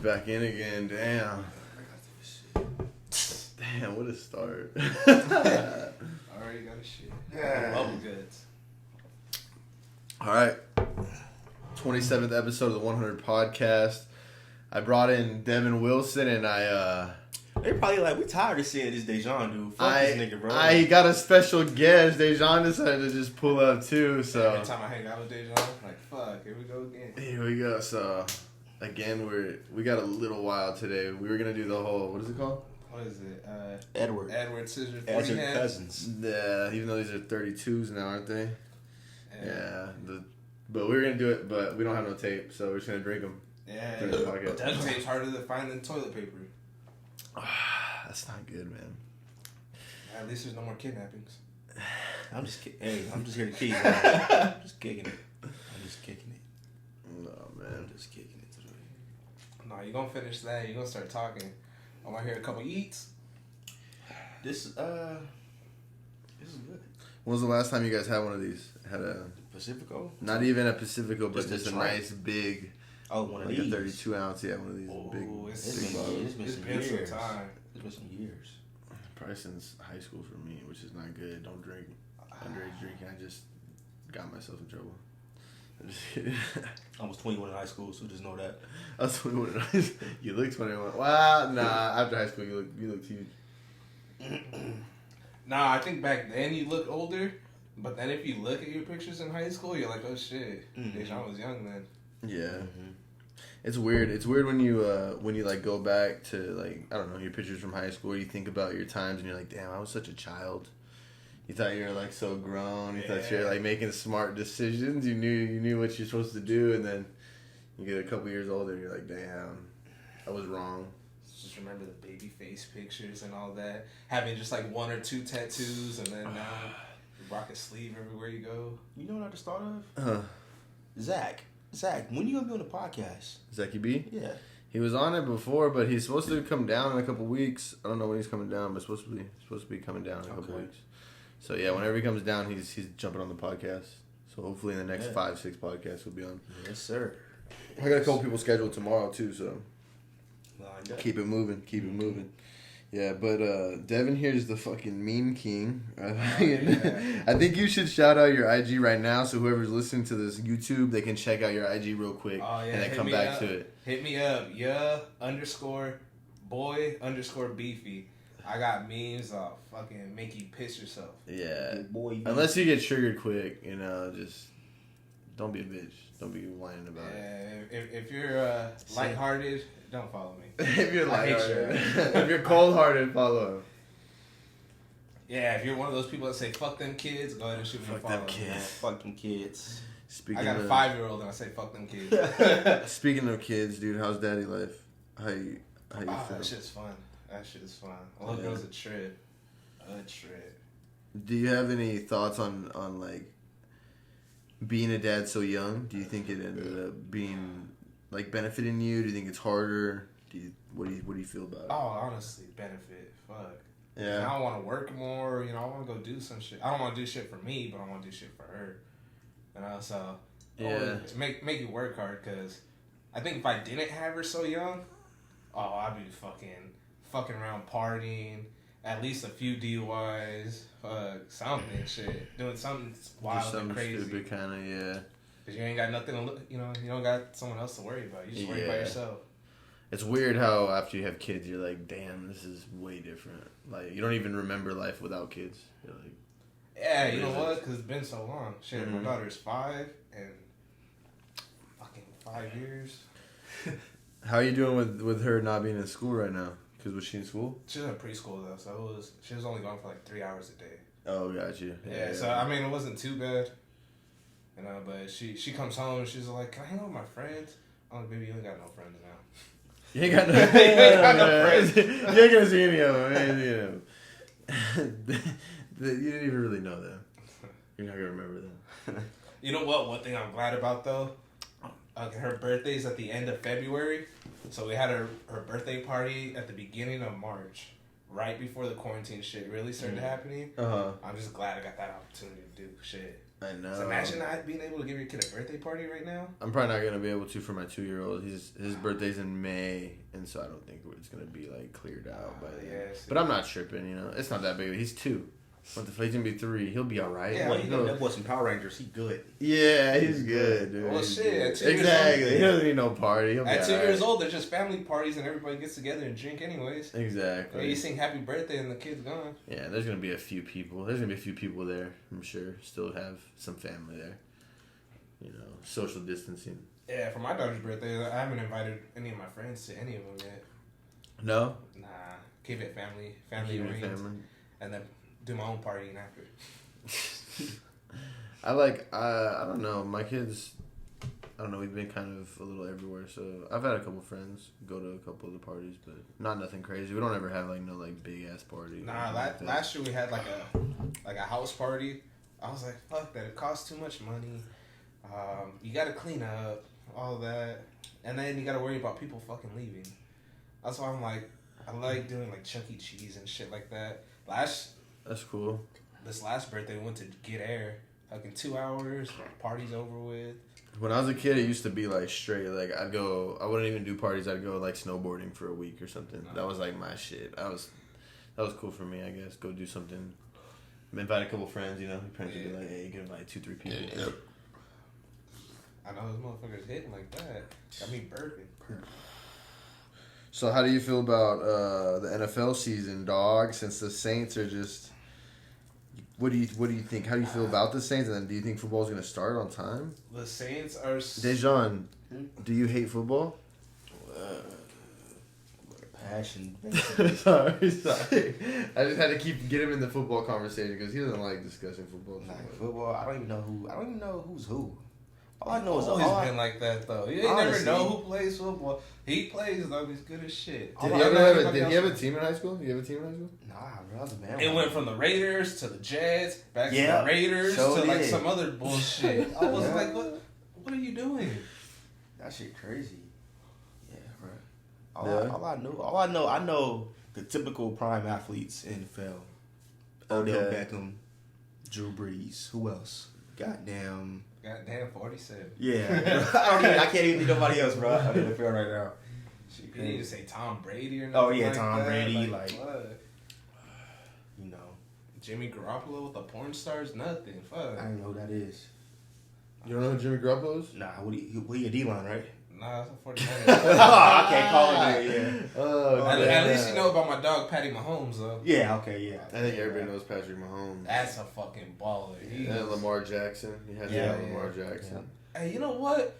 back in again. Damn. Damn, what a start. Already got a shit. Yeah. Bubble goods. Alright. 27th episode of the 100 podcast. I brought in Devin Wilson and They probably like, we tired of seeing this Dejan dude. Fuck this nigga, bro. I got a special guest. Dejan decided to just pull up too, so. Every time I hang out with Dejan, I'm like, fuck, here we go again. Here we go. So, again, we got a little while today. We were going to do the whole, what is it called? What is it? Edward Scissors, 40 Edward hands. Cousins. Yeah, even though these are 32s now, aren't they? Yeah. But we were going to do it, but we don't have no tape, so we're just going to drink them. Yeah. During the podcast. Duct tape's harder to find than toilet paper. That's not good, man. At least there's no more kidnappings. I'm just kidding. Hey, I'm just here to keep. I'm just kicking it. I'm just kicking it. No, man. I'm just kicking it today. No, you're going to finish that. You're going to start talking. I want to hear a couple eats. This is good. When was the last time you guys had one of these? Had a Pacifico? not even a Pacifico, but Just just a a trunk. nice big, Oh, one of like these. a 32 ounce. Yeah, one of these big. It's big been- bottles. It's been It's some been years. some time. It's been some years. Probably since high school for me, which is not good. Don't drink underage drinking. I just got myself in trouble. I'm just kidding. I was 21 in high school, so just know that. I was 21. You look 21. Well, nah. After high school, you looked huge. Nah, I think back then you look older, but then if you look at your pictures in high school, you're like, oh shit, Dejan was young then. Yeah. It's weird. It's weird when you like go back to like I don't know your pictures from high school. You think about your times and you're like, damn, I was such a child. You thought you were like so grown. You thought you were like making smart decisions. You knew what you're supposed to do, and then you get a couple years older and you're like, damn, I was wrong. Just remember the baby face pictures and all that. Having just like one or two tattoos, and then now you rock a sleeve everywhere you go. You know what I just thought of? Zach, when you gonna be on the podcast? Zachy B? Yeah. He was on it before, but he's supposed to come down in a couple weeks. I don't know when he's coming down, but supposed to be coming down in a couple weeks. So yeah, whenever he comes down, he's jumping on the podcast. So hopefully in the next 5-6 podcasts we'll be on. Yes, sir. I got a couple people scheduled tomorrow too, so Lined up. keep it moving. Yeah, but Devin here is the fucking meme king. I think you should shout out your IG right now, so whoever's listening to this YouTube, they can check out your IG real quick and then come back to it. Hit me up, _boy_beefy. I got memes that'll fucking make you piss yourself. Yeah. Boy, Unless you get triggered quick, just don't be a bitch. Don't be whining about it. If you're lighthearted, don't follow me. If you're I hate lighthearted. If you're cold-hearted, follow him. Yeah, if you're one of those people that say fuck them kids, go ahead and shoot me a Fuck follow. them kids. Fuck them kids. Speaking I got a of 5-year-old and I say fuck them kids. Speaking of kids, dude, how's daddy life? How you feel? That shit's fun. That shit is fun. Little girl's a trip. A trip. Do you have any thoughts on like being a dad so young? Do you think it ended up being like benefiting you? Do you think it's harder? What do you feel about it? Oh, honestly, benefit. Fuck. Yeah. I want to work more. I want to go do some shit. I don't want to do shit for me, but I want to do shit for her. So make you work hard, because I think if I didn't have her so young, I'd be fucking around partying, at least a few DUIs, something shit, doing something wild and crazy. Stupid kind of, yeah. Cause you ain't got nothing to look, you don't got someone else to worry about. You just worry about yourself. It's weird how after you have kids, you're like, damn, this is way different. Like, you don't even remember life without kids. You're like, yeah, you know what? Because it's been so long. Shit, my daughter's 5 and fucking 5 years. How are you doing with her not being in school right now? Because was she in school? She was in preschool though, so she was only gone for like 3 hours a day. Oh, got you. Yeah, so I mean, it wasn't too bad. But she comes home and she's like, "Can I hang out with my friends?" I'm like, "Baby, you ain't got no friends now." You ain't got no, friends. You ain't gonna see any of them. You didn't even really know them. You're not gonna remember them. You know what? One thing I'm glad about though, her birthday's at the end of February, so we had her birthday party at the beginning of March, right before the quarantine shit really started happening. I'm just glad I got that opportunity to do shit. I know. So imagine not being able to give your kid a birthday party right now. I'm probably not gonna be able to for my 2-year-old. His birthday's in May, and so I don't think it's gonna be like cleared out by then. Yeah, but I'm not tripping. You know, it's not that big. He's 2. But the he's gonna be 3. He'll be all right. Yeah, he know that boy some Power Rangers. He good. Yeah, he's good, dude. Well, he's shit. good. At 2 years exactly. old, He doesn't need no party. He'll at be 2 all years right. old, they're just family parties and everybody gets together and drink anyways. Exactly. Yeah, you sing happy birthday and the kid's gone. Yeah, there's gonna be a few people. There's gonna be a few people there. I'm sure. Still have some family there. You know, social distancing. Yeah, for my daughter's birthday, I haven't invited any of my friends to any of them yet. No. Nah, keep it family arranged, and then do my own partying after. I don't know, my kids, I don't know, we've been kind of a little everywhere, so I've had a couple friends go to a couple of the parties, but not nothing crazy. We don't ever have like no like big ass party. Nah, last year we had like a house party. I was like, fuck that, it costs too much money. You gotta clean up, all that, and then you gotta worry about people fucking leaving. That's why I'm like, I like doing like Chuck E. Cheese and shit like that. That's cool. This last birthday, we went to Get Air. Fucking 2 hours, party's over with. When I was a kid, it used to be like straight. Like I wouldn't even do parties. I'd go like snowboarding for a week or something. That was like my shit. That was cool for me, I guess. Go do something. Invite a couple friends. You know, your parents would be like, hey, you can invite 2-3 people. Yeah. I know those motherfuckers hitting like that. Got me burping. So how do you feel about the NFL season, dog? Since the Saints are just, what do you think? How do you feel about the Saints? And then do you think football is gonna start on time? The Saints are. Dejan, do you hate football? Passion. sorry. I just had to get him in the football conversation because he doesn't like discussing football. Like football, I don't even know who's who. All I know is always been like that though. You never know who plays football. He plays though. He's good as shit. Did he have a team in high school? Did you have a team in high school? Nah, bro, I was a man. It went from the Raiders to the Jets, back to the Raiders to like some other bullshit. I was like, what are you doing? That shit crazy. Yeah, bro. All I know the typical prime athletes in the NFL. Odell Beckham, Drew Brees. Who else? Goddamn 47. Yeah. I can't even think nobody else, bro. I'm in the field right now. You need to say Tom Brady or nothing. Oh yeah, like Tom that. Brady, like you know. Jimmy Garoppolo with the porn stars, nothing. Fuck. I don't know who that is. You don't know who Jimmy Garoppolo is? Nah, he a D-line, right? Nah, it's a 49. I can't call it that, yeah. At least you know about my dog Patty Mahomes, though. Yeah, okay, yeah. I think everybody knows Patrick Mahomes. That's a fucking baller. And Lamar Jackson. He has Lamar Jackson. Yeah. Hey, you know what?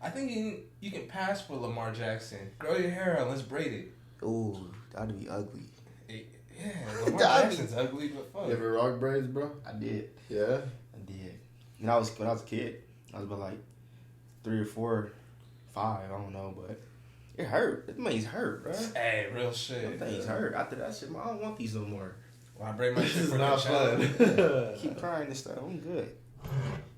I think you can pass for Lamar Jackson. Grow your hair out. Let's braid it. Ooh, that'd be ugly. Yeah, Lamar Jackson's ugly, but fuck. You ever rock braids, bro? I did. Yeah? I did. When I was a kid, I was about like 3 or 4, 5, I don't know, but it hurt. It things hurt, bro. Hey, real shit. Them things hurt. After that shit, I don't want these no more. When I braid my shit for not Coachella, fun. Keep crying and stuff. I'm good.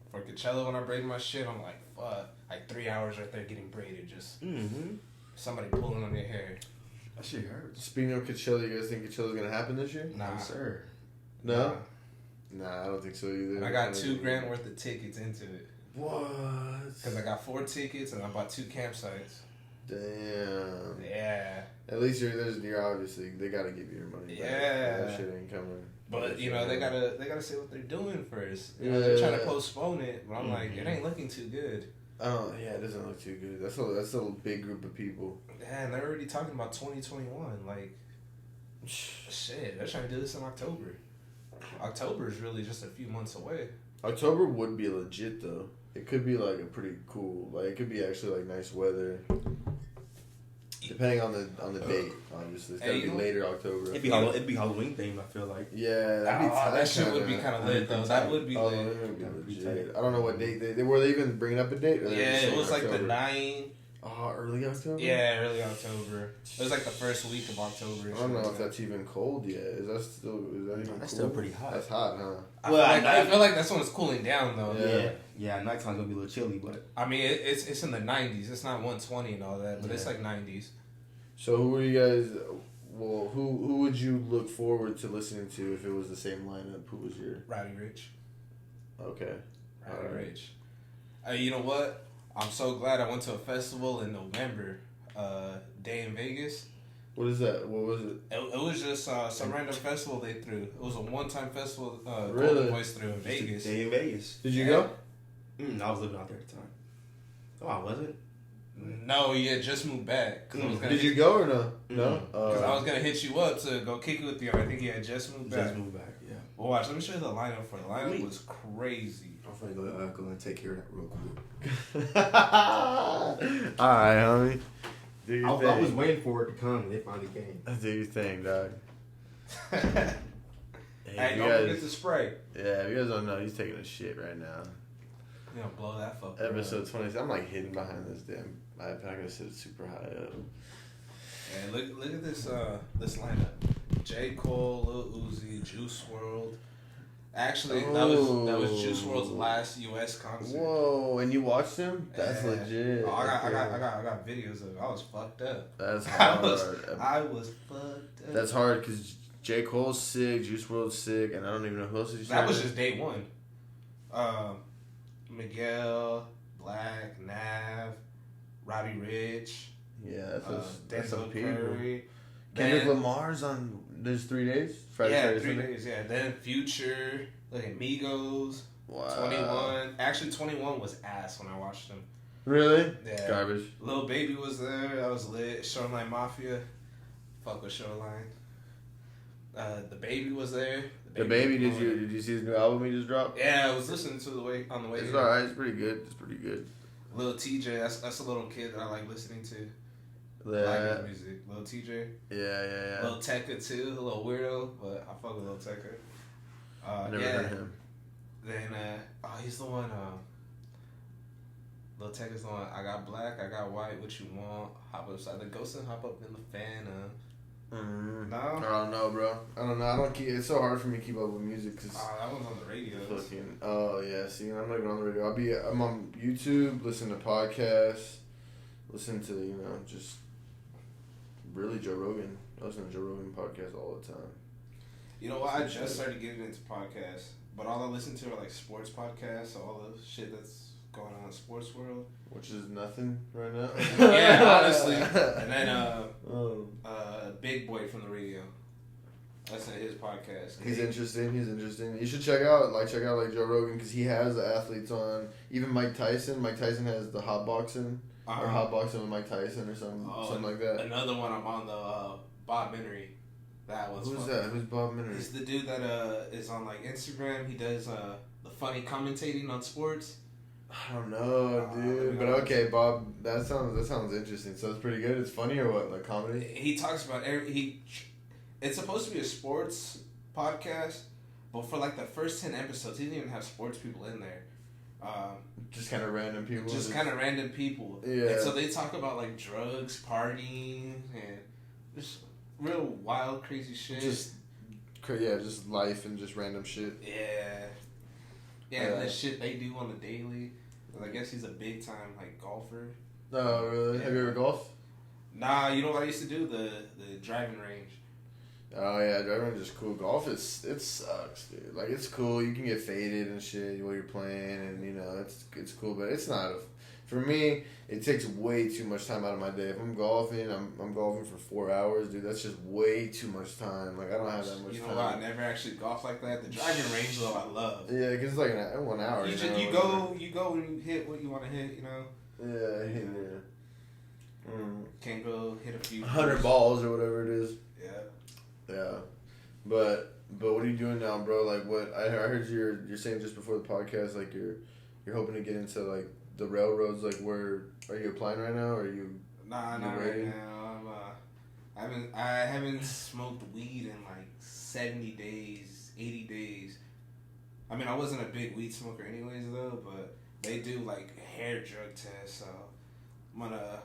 For Coachella, when I braid my shit, I'm like, fuck. Like 3 hours right there getting braided. Just somebody pulling on your hair. That shit hurts. Speaking of Coachella, you guys think Coachella's going to happen this year? Nah. No, sir. No? Nah, I don't think so either. I got $2,000 worth of tickets into it. What? Because I got 4 tickets and I bought 2 campsites. Damn. Yeah. At least you're obviously, they got to give you your money back. Yeah. That shit ain't coming. But, you know, they gotta say what they're doing first. You know, they're trying to postpone it, but I'm like, it ain't looking too good. Oh, yeah, it doesn't look too good. That's a big group of people. Yeah, and they're already talking about 2021. Like, shit, they're trying to do this in October. October is really just a few months away. October would be legit, though. It could be, like, a pretty cool, like, it could be actually, like, nice weather. Depending on the date, obviously. It's gotta be later October. It'd be Halloween themed, I feel like. Yeah, that'd be that shit would be kind of lit, though. That would be lit. Would be legit. I don't know what date they were. They even bringing up a date? Or yeah, it was October? Like the 9. Oh, early October? Yeah, early October. It was like the first week of October. I don't know if that's even cold yet. Is that even That's cool? still pretty hot. That's hot, huh? I feel like that's when it's cooling down, though. Yeah, nighttime's gonna be a little chilly, but I mean, it's in the 90s. It's not 120 and all that, but it's like 90s. So who are you guys? Well, who would you look forward to listening to if it was the same lineup? Who was your Roddy Ricch? Okay. Roddy Ricch. You know what? I'm so glad I went to a festival in November. Day in Vegas. What is that? What was it? It was just some random festival they threw. It was a one-time festival. Really? Golden Voice threw in Vegas. Day in Vegas. Did you go? I was living out there at the time. Oh, I wasn't. No, yeah, just moved back. Did you go or no? No. Because I was gonna hit you up to go kick it with you. I think you had just moved back. Just moved back. Yeah. Well, watch. Let me show you the lineup for the lineup. Was crazy. I'm gonna go and take care of that real quick. All right, homie. Do your thing. I was waiting for it to come, and they finally came. Do your thing, dog. Hey, don't forget to spray. Yeah, if you guys don't know, he's taking a shit right now. You gonna blow that fucker. Episode 20. I'm like hidden behind this damn iPad. I gotta sit super high up. And look at this this lineup: J. Cole, Lil Uzi, Juice WRLD. Actually, that was Juice WRLD's last U.S. concert. Whoa! And you watched him? That's legit. Oh, I got videos of it. I was fucked up. That's hard. I was fucked up. That's hard because J. Cole's sick, Juice WRLD's sick, and I don't even know who else did you say. That was just day one. Miguel, Black, Nav, Roddy Ricch. Yeah, that's some people. Curry. Kendrick Lamar's on. There's 3 days. Friday, Saturday, 3 Sunday? days. Yeah, then Future, look at Migos. Wow. 21. Actually, 21 was ass when I watched them. Really? Yeah. Garbage. Lil Baby was there. That was lit. Shoreline Mafia. Fuck with Shoreline. The Baby was there. The Baby, did you see his new album he just dropped? Yeah, I was listening to on the way. It's alright. It's pretty good. Lil TJ, that's a little kid that I like listening to. Yeah. I like his music. Lil TJ. Yeah. Lil Tecca too, a little weirdo, but I fuck with Lil Tecca. Never heard him. Then he's the one. Lil Tecca's the one. I got black, I got white. What you want? Hop upside the ghost and hop up in the fan. No. I don't know, bro. I don't know. It's so hard for me to keep up with music because that one's on the radio. Oh yeah. See, I'm not even on the radio. I'm on YouTube, listen to podcasts, listen to just really Joe Rogan. I listen to Joe Rogan podcasts all the time. You know what? I just started getting into podcasts, but all I listen to are like sports podcasts, so all the shit that's going on in the sports world. Which is nothing right now. Yeah, honestly. And then Big Boy from the radio. That's his podcast. He's interesting. You should check out like Joe Rogan because he has the athletes on. Even Mike Tyson. Mike Tyson has the hot boxing or hot boxing with Mike Tyson or something like that. Another one I'm on the Bob Minnery. That one's Who's funny. that? Who's Bob Minnery? He's the dude that is on like Instagram. He does the funny commentating on sports. I don't know, dude. But okay, Bob. That sounds interesting. So it's pretty good. It's funny or what? Like comedy? He talks about it's supposed to be a sports podcast, but for like the first 10 episodes, he didn't even have sports people in there. Just kind of random people. Yeah. And so they talk about like drugs, partying, and just real wild, crazy shit. Just life and just random shit. Yeah, and the shit they do on the daily. I guess he's a big time like golfer. Oh, really? Yeah. Have you ever golfed? Nah, you know what I used to do? The driving range. Oh yeah, driving range is cool. Golf it sucks, dude. Like it's cool. You can get faded and shit while you're playing, and it's cool. But it's not for me. It takes way too much time out of my day. If I'm golfing, I'm golfing for 4 hours, dude. That's just way too much time. Like I don't have that much time. You know what? I never actually golfed like that. The driving range though, I love. Yeah, because it's like 1 hour. You go and you hit what you want to hit. Yeah. Can't go hit a few 100 balls or whatever it is. Yeah. But what are you doing now, bro? Like what I heard you're saying just before the podcast, like you're hoping to get into like the railroads. Like where are you applying right now? Or are you? Nah, not right now. I haven't smoked weed in like 70 days, 80 days. I mean, I wasn't a big weed smoker anyways though, but they do like hair drug tests, so I'm gonna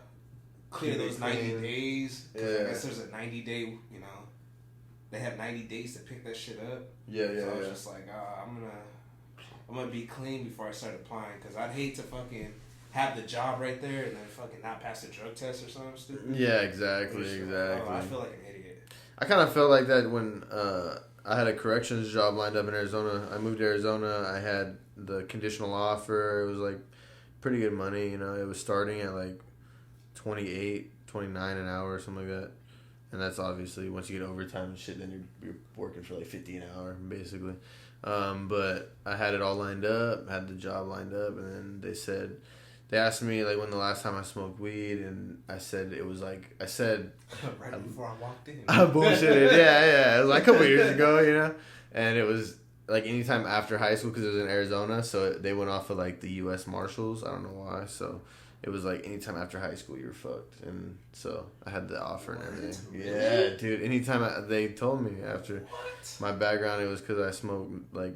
clear those 90 days. Cause I guess there's a 90-day, they have 90 days to pick that shit up. Yeah. So I was just like, I'm gonna be clean before I start applying, because I'd hate to fucking have the job right there and then fucking not pass the drug test or something stupid. Yeah, exactly. I feel like an idiot. I kind of felt like that when I had a corrections job lined up in Arizona. I moved to Arizona. I had the conditional offer. It was like pretty good money. You know, it was starting at like 28, 29 an hour or something like that. And that's obviously once you get overtime and shit, then you're working for like 50 an hour basically. But I had it all lined up, had the job lined up, and then they asked me like when the last time I smoked weed, and I said it was like right before I walked in. I bullshitted, yeah. It was like a couple years ago, you know, and it was like anytime after high school because it was in Arizona, so they went off of like the U.S. Marshals. I don't know why, so it was like anytime after high school you were fucked, and so I had the offer and everything. Really? Yeah, dude. Anytime they told me after my background, it was because I smoked like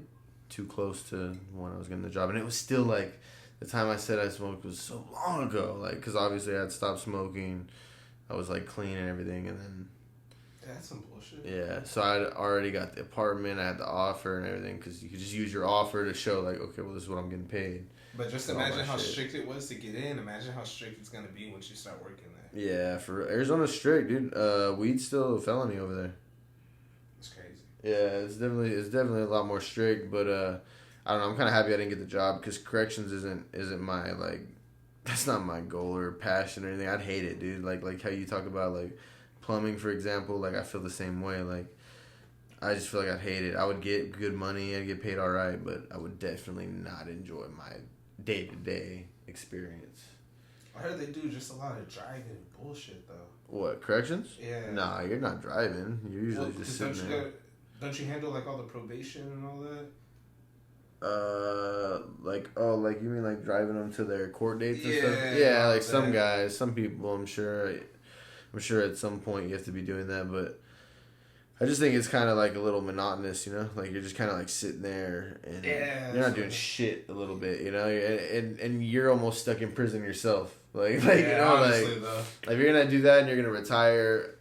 too close to when I was getting the job, and it was still like. The time I said I smoked was so long ago, like, because obviously I had stopped smoking. I was, like, clean and everything, and then... That's some bullshit. Yeah, so I already got the apartment, I had the offer and everything, because you could just use your offer to show, like, okay, well, this is what I'm getting paid. But just imagine how strict it was to get in. Imagine how strict it's going to be once you start working there. Yeah, for Arizona's strict, dude. Weed's still a felony over there. It's crazy. Yeah, it's definitely a lot more strict, but, I don't know. I'm kind of happy I didn't get the job because corrections isn't my like, that's not my goal or passion or anything. I'd hate it, dude. Like how you talk about like plumbing, for example. Like I feel the same way. Like I just feel like I'd hate it. I would get good money. I'd get paid all right, but I would definitely not enjoy my day-to-day experience. I heard they do just a lot of driving and bullshit though. What, corrections? Yeah. Nah, you're not driving. You're usually just sitting there. Don't you handle like all the probation and all that? Like you mean like driving them to their court dates and stuff? Yeah, Yeah, like some guys, some people, I'm sure at some point you have to be doing that, but I just think it's kind of like a little monotonous, you know? Like you're just kind of like sitting there and you're not doing shit a little bit, you know? And you're almost stuck in prison yourself. Like you know, honestly, like if you're going to do that and you're going to retire,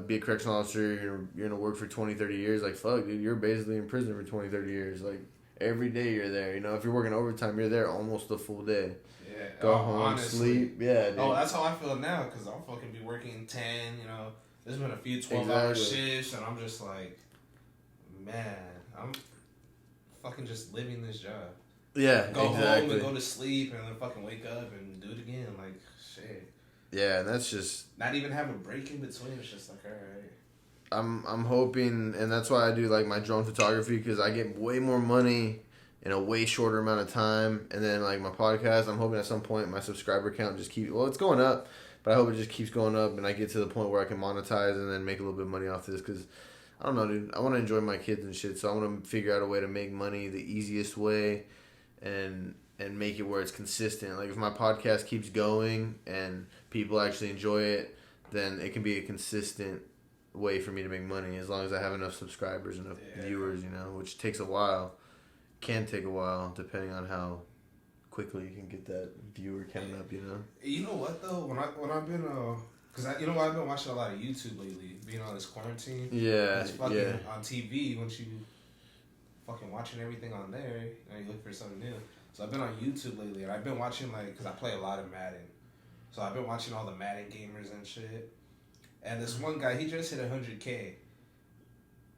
be a correctional officer, you're going to work for 20, 30 years, like fuck, dude, you're basically in prison for 20, 30 years. Like every day you're there, you know. If you're working overtime, you're there almost the full day. Yeah. Go home, honestly, sleep. Yeah, dude. Oh, that's how I feel now because I'll fucking be working 10, you know. There's been a few 12-hour shifts, and I'm just like, man, I'm fucking just living this job. Yeah, go home and go to sleep, and then fucking wake up and do it again. Like, shit. Yeah, and that's just... Not even have a break in between. It's just like, all right. I'm hoping, and that's why I do like my drone photography because I get way more money in a way shorter amount of time. And then like my podcast, I'm hoping at some point my subscriber count just it's going up, but I hope it just keeps going up and I get to the point where I can monetize and then make a little bit of money off this because I don't know, dude. I want to enjoy my kids and shit, so I want to figure out a way to make money the easiest way and make it where it's consistent. Like if my podcast keeps going and people actually enjoy it, then it can be a consistent way for me to make money as long as I have enough subscribers, enough viewers, you know, which takes a while. Can take a while depending on how quickly you can get that viewer count up, you know. You know what though, when I've been because I've been watching a lot of YouTube lately, being on this quarantine. Yeah, it's fucking on TV. Once you fucking watching everything on there, you know, you look for something new. So I've been on YouTube lately, and I've been watching because I play a lot of Madden. So I've been watching all the Madden gamers and shit. And this one guy, he just hit 100K.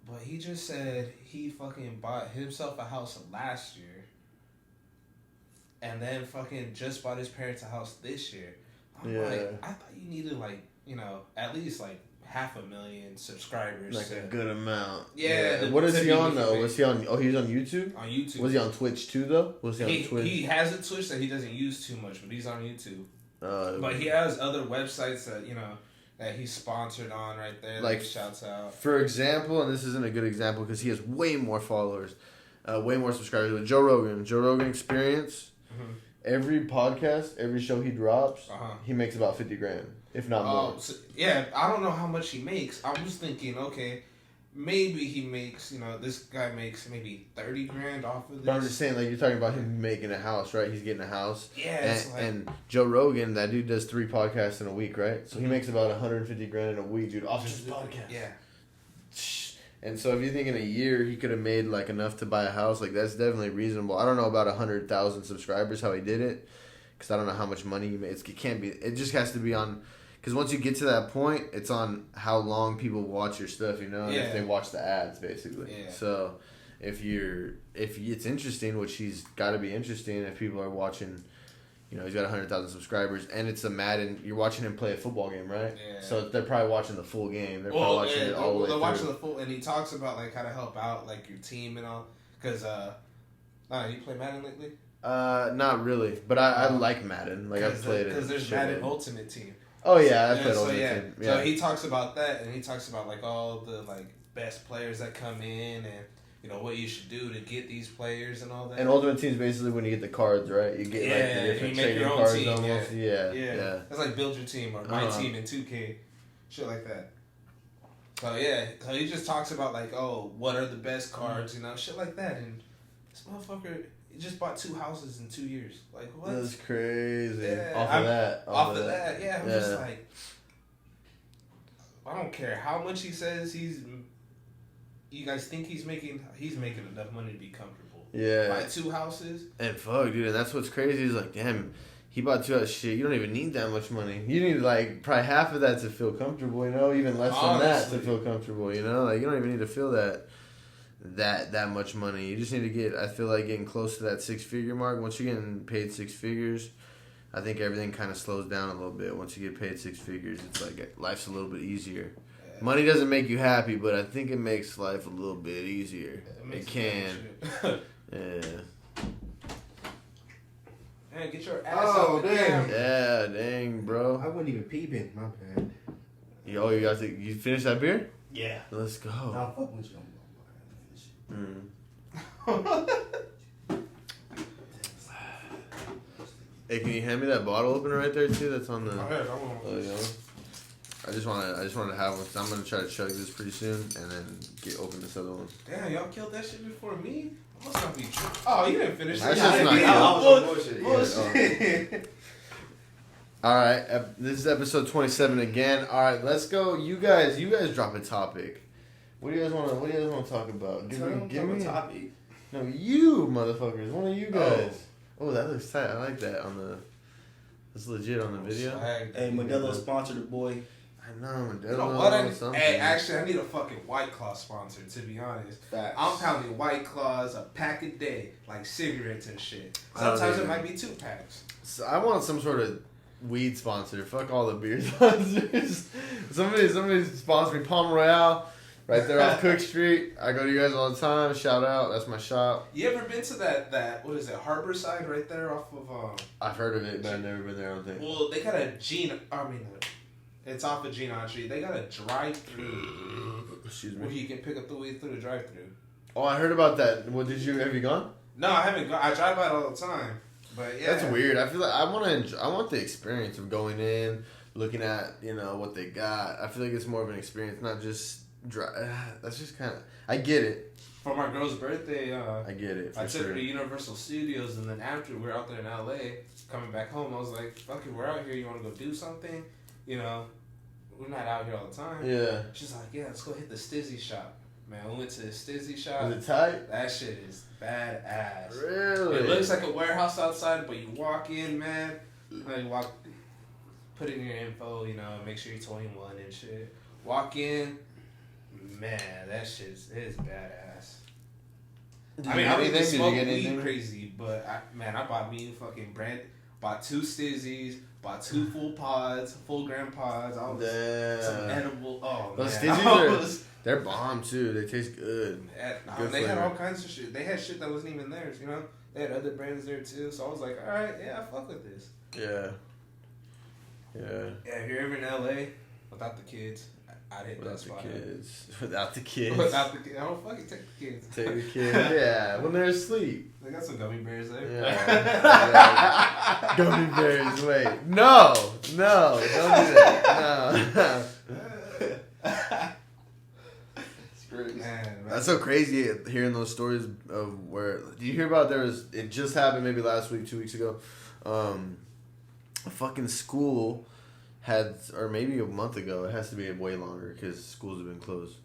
But he just said he fucking bought himself a house last year. And then fucking just bought his parents a house this year. I'm like, I thought you needed at least 500,000 subscribers. Like a good amount. Yeah. What is he on though? Was he on? Oh, he's on YouTube. On YouTube. Was he on Twitch too though? Was he on Twitch? He has a Twitch that he doesn't use too much, but he's on YouTube. But he has other websites that that he's sponsored on right there. Like shouts out. For example, and this isn't a good example because he has way more followers, way more subscribers. But Joe Rogan Experience. Mm-hmm. Every podcast, every show he drops, he makes about $50,000, if not more. So, yeah, I don't know how much he makes. I was thinking, okay, maybe he makes, this guy makes maybe $30,000 off of this. But I'm just saying, you're talking about him making a house, right? He's getting a house. Yeah, and Joe Rogan, that dude does 3 podcasts in a week, right? So he makes about $150,000 in a week, dude, off his podcast. Yeah. And so if you think in a year he could have made enough to buy a house, that's definitely reasonable. I don't know about 100,000 subscribers how he did it, because I don't know how much money he made. It can't be. It just has to be on Because once you get to that point, it's on how long people watch your stuff, you know, and if they watch the ads, basically. Yeah. So if it's interesting, which he's got to be interesting, if people are watching, you know, he's got 100,000 subscribers, and it's a Madden. You're watching him play a football game, right? Yeah. So they're probably watching the full game. They're probably watching it all the way through. They're watching the full, and he talks about like how to help out like your team and all. Because you play Madden lately? Not really, but I like Madden. Like I've played it. Because there's Madden Ultimate Team. Oh yeah, I played Ultimate Team. Yeah. So he talks about that, and he talks about like all the like best players that come in, and you know what you should do to get these players and all that. And Ultimate Team is basically when you get the cards, right? You get like the different trading cards team, almost. Yeah. That's like build your team or my team in 2K, shit like that. So yeah, so he just talks about like, oh, what are the best cards, you know, shit like that, and this motherfucker. He just bought 2 houses in 2 years. Like, what? That's crazy. Yeah, Off of that, yeah. I'm just like, I don't care how much he says you guys think he's making enough money to be comfortable. Yeah. Buy 2 houses. And fuck, dude, and that's what's crazy is like, damn, he bought 2 houses. Shit, you don't even need that much money. You need like probably half of that to feel comfortable, you know, even less than that to feel comfortable, you know? Like, you don't even need to feel that much money. You just need to I feel like getting close to that 6-figure mark. Once you're getting paid 6 figures, I think everything kind of slows down a little bit. Once you get paid 6 figures, it's like life's a little bit easier. Yeah. Money doesn't make you happy, but I think it makes life a little bit easier. It can. Yeah. Man, get your ass out. Damn. Yeah, dang, bro. I wasn't even peeping. My bad. You finished that beer? Yeah. Let's go. Nah, fuck with you. Hey, can you hand me that bottle opener right there too? That's on the. Yeah. I just wanted to have one. So I'm gonna try to chug this pretty soon and then open this other one. Damn, y'all killed that shit before me. Must not be true. Oh, you didn't finish that. Bullshit. All right, this is episode 27 again. All right, let's go. You guys drop a topic. What do you guys want to talk about? Give me a topic. No, you motherfuckers. One of you guys. Oh, that looks tight. I like that that's legit on the video. Hey, Modelo sponsored the boy. I know, Modelo. You know what? Hey, actually, I need a fucking White Claw sponsor, to be honest. Facts. I'm pounding White Claws a pack a day, like cigarettes and shit. Sometimes it might be 2 packs. So I want some sort of weed sponsor. Fuck all the beer sponsors. Somebody sponsor me Palm Royale. Right there off Cook Street. I go to you guys all the time. Shout out. That's my shop. You ever been to that what is it, Harborside right there off of... I've heard of it, but I've never been there, I don't think. Well, they got it's off of Gene Street. They got a drive-through. Excuse me. Where you can pick up the weed through the drive-through. Oh, I heard about that. What, have you gone? No, I haven't gone. I drive by it all the time. But yeah. That's weird. I feel like I want the experience of going in, looking at, you know, what they got. I feel like it's more of an experience, not just... That's just kind of... I get it. For my girl's birthday, I get it. I took her to Universal Studios, and then after we were out there in LA, coming back home, I was like, fuck it, we're out here. You want to go do something? You know, we're not out here all the time. Yeah. She's like, yeah, let's go hit the Stizzy shop. Man, we went to the Stizzy shop. Was it tight? That shit is badass. Really? It looks like a warehouse outside, but you walk in, man. You put in your info, you know, make sure you're 21 and shit. Walk in. Man, that shit is badass. I mean, I don't even smoke weed crazy, but I bought me fucking bought 2 Stizzies, bought 2 full pods, full gram pods. Some edible. Oh, those man. Stizzies they're bomb too. They taste good. They had all kinds of shit. They had shit that wasn't even theirs, you know? They had other brands there too, so I was like, alright, yeah, I fuck with this. Yeah. Yeah, if you're ever in LA, without the kids, I'd hit that spot. Without the kids. I don't fucking take the kids. Take the kids, yeah. When they're asleep. They got some gummy bears there. Yeah. Gummy bears, wait. No, don't do that. No. It's great. Man. That's so crazy hearing those stories of where... Did you hear about it just happened maybe last week, 2 weeks ago. A fucking school... or maybe a month ago, it has to be way longer because schools have been closed.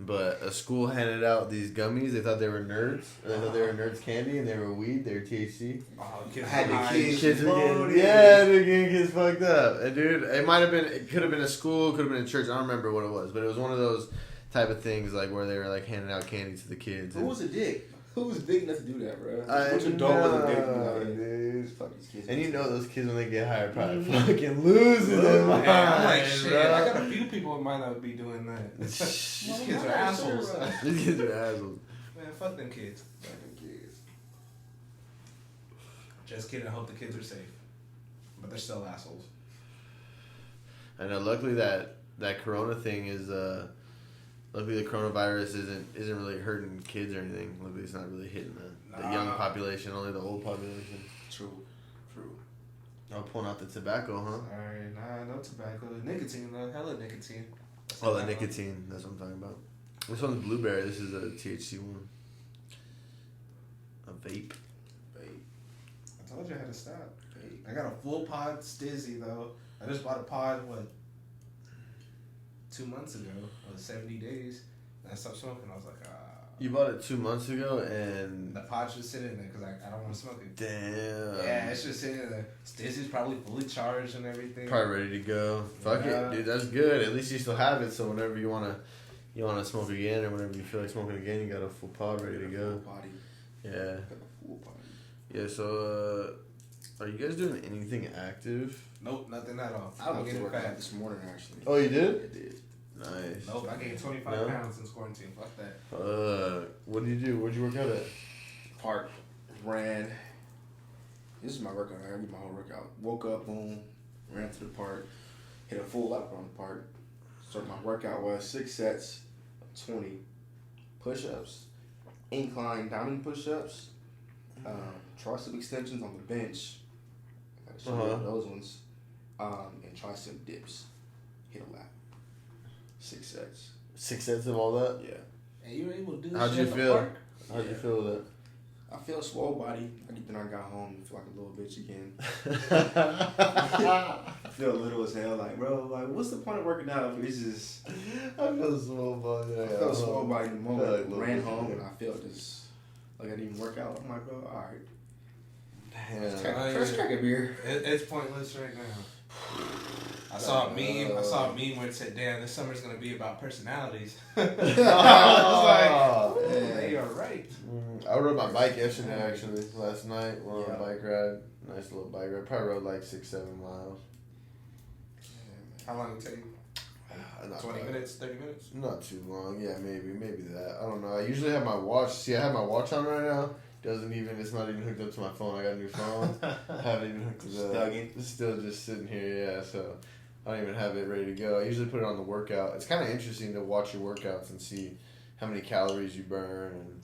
But a school handed out these gummies. They thought they were nerds. They thought they were nerds candy, and they were weed. They were THC. Oh, Kids were getting, they're getting kids fucked up. And dude, it could have been a school, could have been a church. I don't remember what it was, but it was one of those type of things like where they were like handing out candy to the kids. Who was a dick? Who was big enough to do that, bro? What's a dog with a dick, dude? Fuck these kids. And you know those kids when they get high are probably fucking losing their mind. I'm like, shit, I got a few people in mind that would be doing that. These kids are assholes. These kids are assholes. Man, fuck them kids. Just kidding. I hope the kids are safe, but they're still assholes. I know. Luckily, that Corona thing is. Luckily, the coronavirus isn't really hurting kids or anything. Luckily, it's not really hitting the young population, only the old population. True. Oh, pulling out the tobacco, huh? Alright, nah, no tobacco. Nicotine, though. Hella nicotine. Oh, the nicotine. That's what I'm talking about. This one's blueberry. This is a THC one. A vape. I told you I had to stop. I got a full pod stizzy, though. I just bought a pod, 2 months ago. It was 70 days. And I stopped smoking. I was like, You bought it 2 months ago, and the pod's just sitting there because I don't want to smoke it. Damn. Yeah, it's just sitting there. Stizzy's probably fully charged and everything. Probably ready to go. Fuck it, dude. That's good. At least you still have it, so whenever you wanna smoke again, or whenever you feel like smoking again, you got a full pod ready to go. Full body. Yeah. Full body. Yeah. So, are you guys doing anything active? Nope, nothing at all. I went to work out this morning, actually. Oh, you did? I did. Nice. Nope, I gained 25 pounds since quarantine. Fuck that. What did you do? Where'd you work out at? Park. Ran. This is my workout. I did my whole workout. Woke up, boom, ran to the park, hit a full lap around the park. So my workout was 6 sets of 20 push-ups, incline diamond push-ups, tricep extensions on the bench. I gotta show you those ones. And tricep dips. Hit a lap. 6 sets. 6 sets of all that? Yeah. And you were able to do this How'd shit you at the feel? park? How'd you feel with I feel a swole body. Then I got home and feel like a little bitch again. it? I feel little as hell. Like, bro, what's the point of working out if it's just... I feel small body. I felt swole body in the moment. Like Ran home and I felt just... Like I didn't even work out. I'm like, bro, alright. Damn. First crack a beer. It's pointless right now. I saw a meme where it said, "Damn, this summer's gonna be about personalities." I was like, "They are right." I rode my bike yesterday, actually. Last night, went on a bike ride. Nice little bike ride. Probably rode like 6-7 miles. How long did it take you? 20 minutes, 30 minutes? Not too long. Yeah, maybe that. I don't know. I usually have my watch. See, I have my watch on right now. It's not even hooked up to my phone. I got a new phone. I haven't even hooked it up. It's still just sitting here, yeah, so I don't even have it ready to go. I usually put it on the workout. It's kind of interesting to watch your workouts and see how many calories you burn and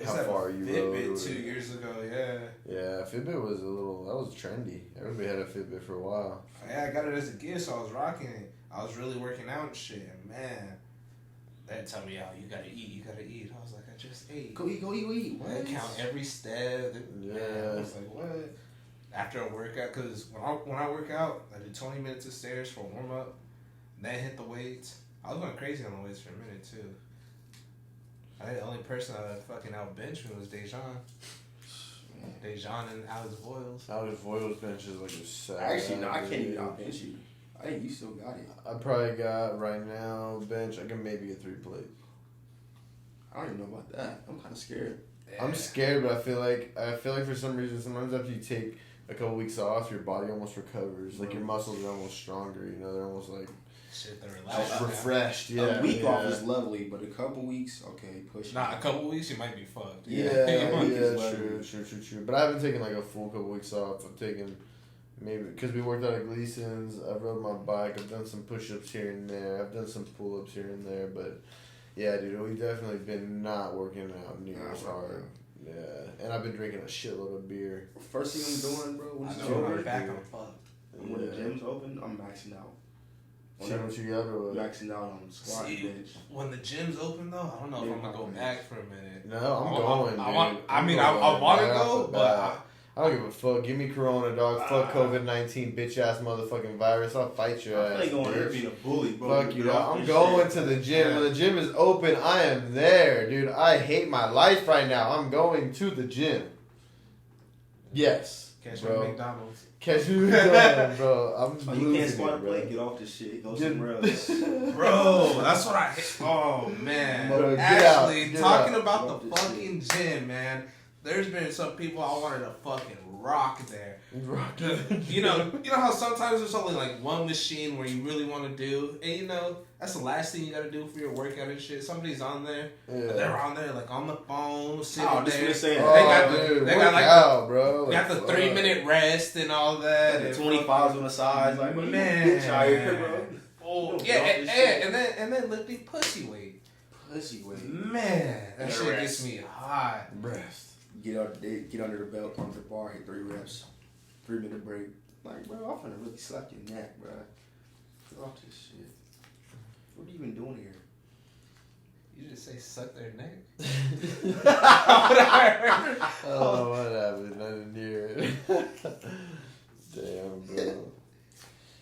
how far you rode. Fitbit 2 years ago, yeah. Yeah, Fitbit was that was trendy. Everybody had a Fitbit for a while. Yeah, I got it as a gift, so I was rocking it. I was really working out and shit, and man, they'd tell me, "Oh, you gotta eat. I was like, I just ate. Go eat. What? I count every step. Yeah. I was like, what? After a workout, because when I work out, I do 20 minutes of stairs for a warm up, then hit the weights. I was going crazy on the weights for a minute too. I think the only person that fucking out bench me was Dejan. Dejan and Alex Voiles. Alex Voiles bench is like a sad. Actually, no, I can't even out bench you. I think you still got it. I probably got right now bench. I can maybe get 3 plates. I don't even know about that. I'm kind of scared. Yeah. I'm scared, but I feel like for some reason, sometimes after you take a couple weeks off, your body almost recovers. Like your muscles are almost stronger. You know, they're almost like shit, they're relaxed. Refreshed. Yeah. A week off is lovely, but a couple weeks, okay, push. Nah, a couple weeks you might be fucked. Yeah, true. But I haven't taken like a full couple weeks off. I've taken maybe because we worked out at Gleason's. I've rode my bike. I've done some push-ups here and there. I've done some pull-ups here and there. But yeah, dude, we've definitely been not working out near as hard. Yeah, and I've been drinking a shitload of beer. First thing I'm doing, bro, when I'm back on fuck. When the gym's open, I'm maxing out. See what you got or what? Maxing out on squat and bench. When the gym's open though, I don't know if I'm gonna go back for a minute. No, I'm going, dude. I want to go, but I don't give a fuck. Give me Corona, dog. Fuck COVID-19, bitch ass motherfucking virus. I'll fight your ass. I ain't going there being a bully, bro. Fuck you, dog. I'm going to the gym. When the gym is open, I am there, dude. I hate my life right now. I'm going to the gym. Yes. Catch me at McDonald's. Catch me at McDonald's, bro. I'm you can't squat a plate. Get off this shit. Go somewhere else. Bro, that's what I hate. Oh, man. Bro, Actually, talking about the fucking gym, man. There's been some people I wanted to fucking rock there. You know how sometimes there's only like one machine where you really want to do, and that's the last thing you got to do for your workout and shit. Somebody's on there, they're on there like on the phone, sitting there. They got bro. They got the 3-minute rest and all that. And 25s on the sides, like man. Bro. Oh yeah, and then lifting pussy weight. Man, that shit gets me hot. Breast. Get under the belt, pump the bar, hit 3 reps, 3-minute break. Like, bro, I'm finna really slap your neck, bro. Get off this shit. What are you even doing here? You just say suck their neck? Oh, what happened? I didn't hear it. Damn, bro.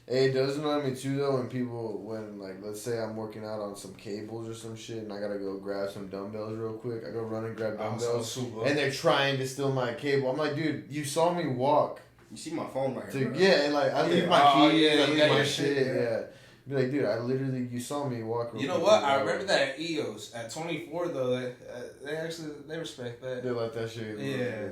Hey, it does annoy me too though when like let's say I'm working out on some cables or some shit and I gotta go grab some dumbbells real quick. I go run and grab dumbbells and they're trying to steal my cable. I'm like, dude, you saw me walk. You see my phone right here. Yeah, and like I leave my keys, I leave my shit. Yeah. Be like, dude, you saw me walk. You know what? I remember that at EOS at 24 though. They respect that. They let that shit. Yeah.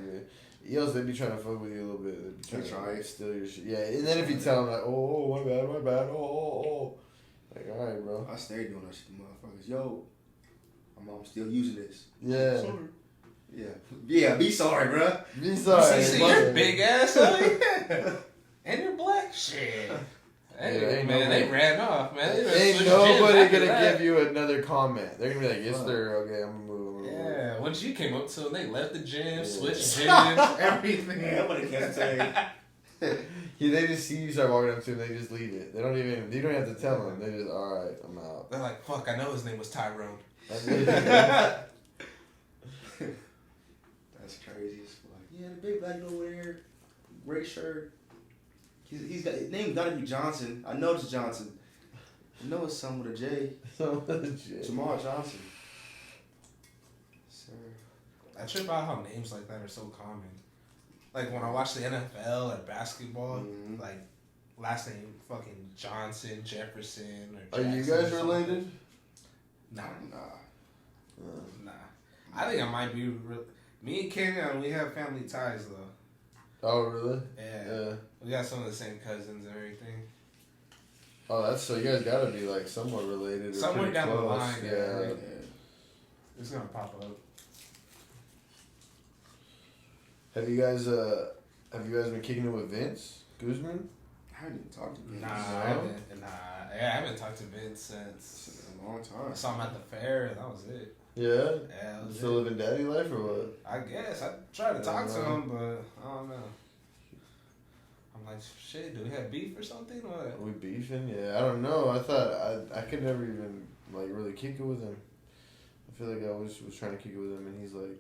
EOS, they be trying to fuck with you a little bit. They try to steal your shit. Yeah, and then if you tell them like, oh, my bad, like, all right, bro. I stay doing that shit, motherfuckers. Yo, my mom's still using this. Yeah. Yeah, be sorry, bro. Be sorry. See, you're big ass, and you're black. Shit. Hey, man, they ran off, man. Ain't nobody gonna give you another comment. They're gonna be like, yes, sir. Okay, I'm gonna move. Yeah, once you came up to them, they left the gym, switched gyms, everything. Yeah, I'm gonna cancel. Yeah, they just see you start walking up to them, they just leave it. They don't even. You don't have to tell them. They just, all right, I'm out. They're like, fuck, I know his name was Tyrone. That's crazy as fuck. Yeah, the big black over there, gray shirt. He's got his name. Gotta be Johnson. I know it's Johnson. I know it's some with a J. Jamal Johnson. Sir. I trip out how names like that are so common. Like when I watch the NFL or basketball, like last name fucking Johnson, Jefferson, or Jackson. Are you guys related? Nah. I think I might be. Me and Kenyon, we have family ties though. Oh really? Yeah. We got some of the same cousins and everything. Oh, that's so. You guys gotta be like somewhat related. Somewhere down close. the line, yeah. It's gonna pop up. Have you guys been kicking it with Vince Guzman? I haven't even talked to Vince. I haven't talked to Vince since a long time. I saw him at the fair, and that was it. Yeah? Still living daddy life or what? I guess. I tried to talk to him, but I don't know. I'm like, shit, do we have beef or something? What? Are we beefing? Yeah, I don't know. I thought I could never even like really kick it with him. I feel like I was trying to kick it with him and he's like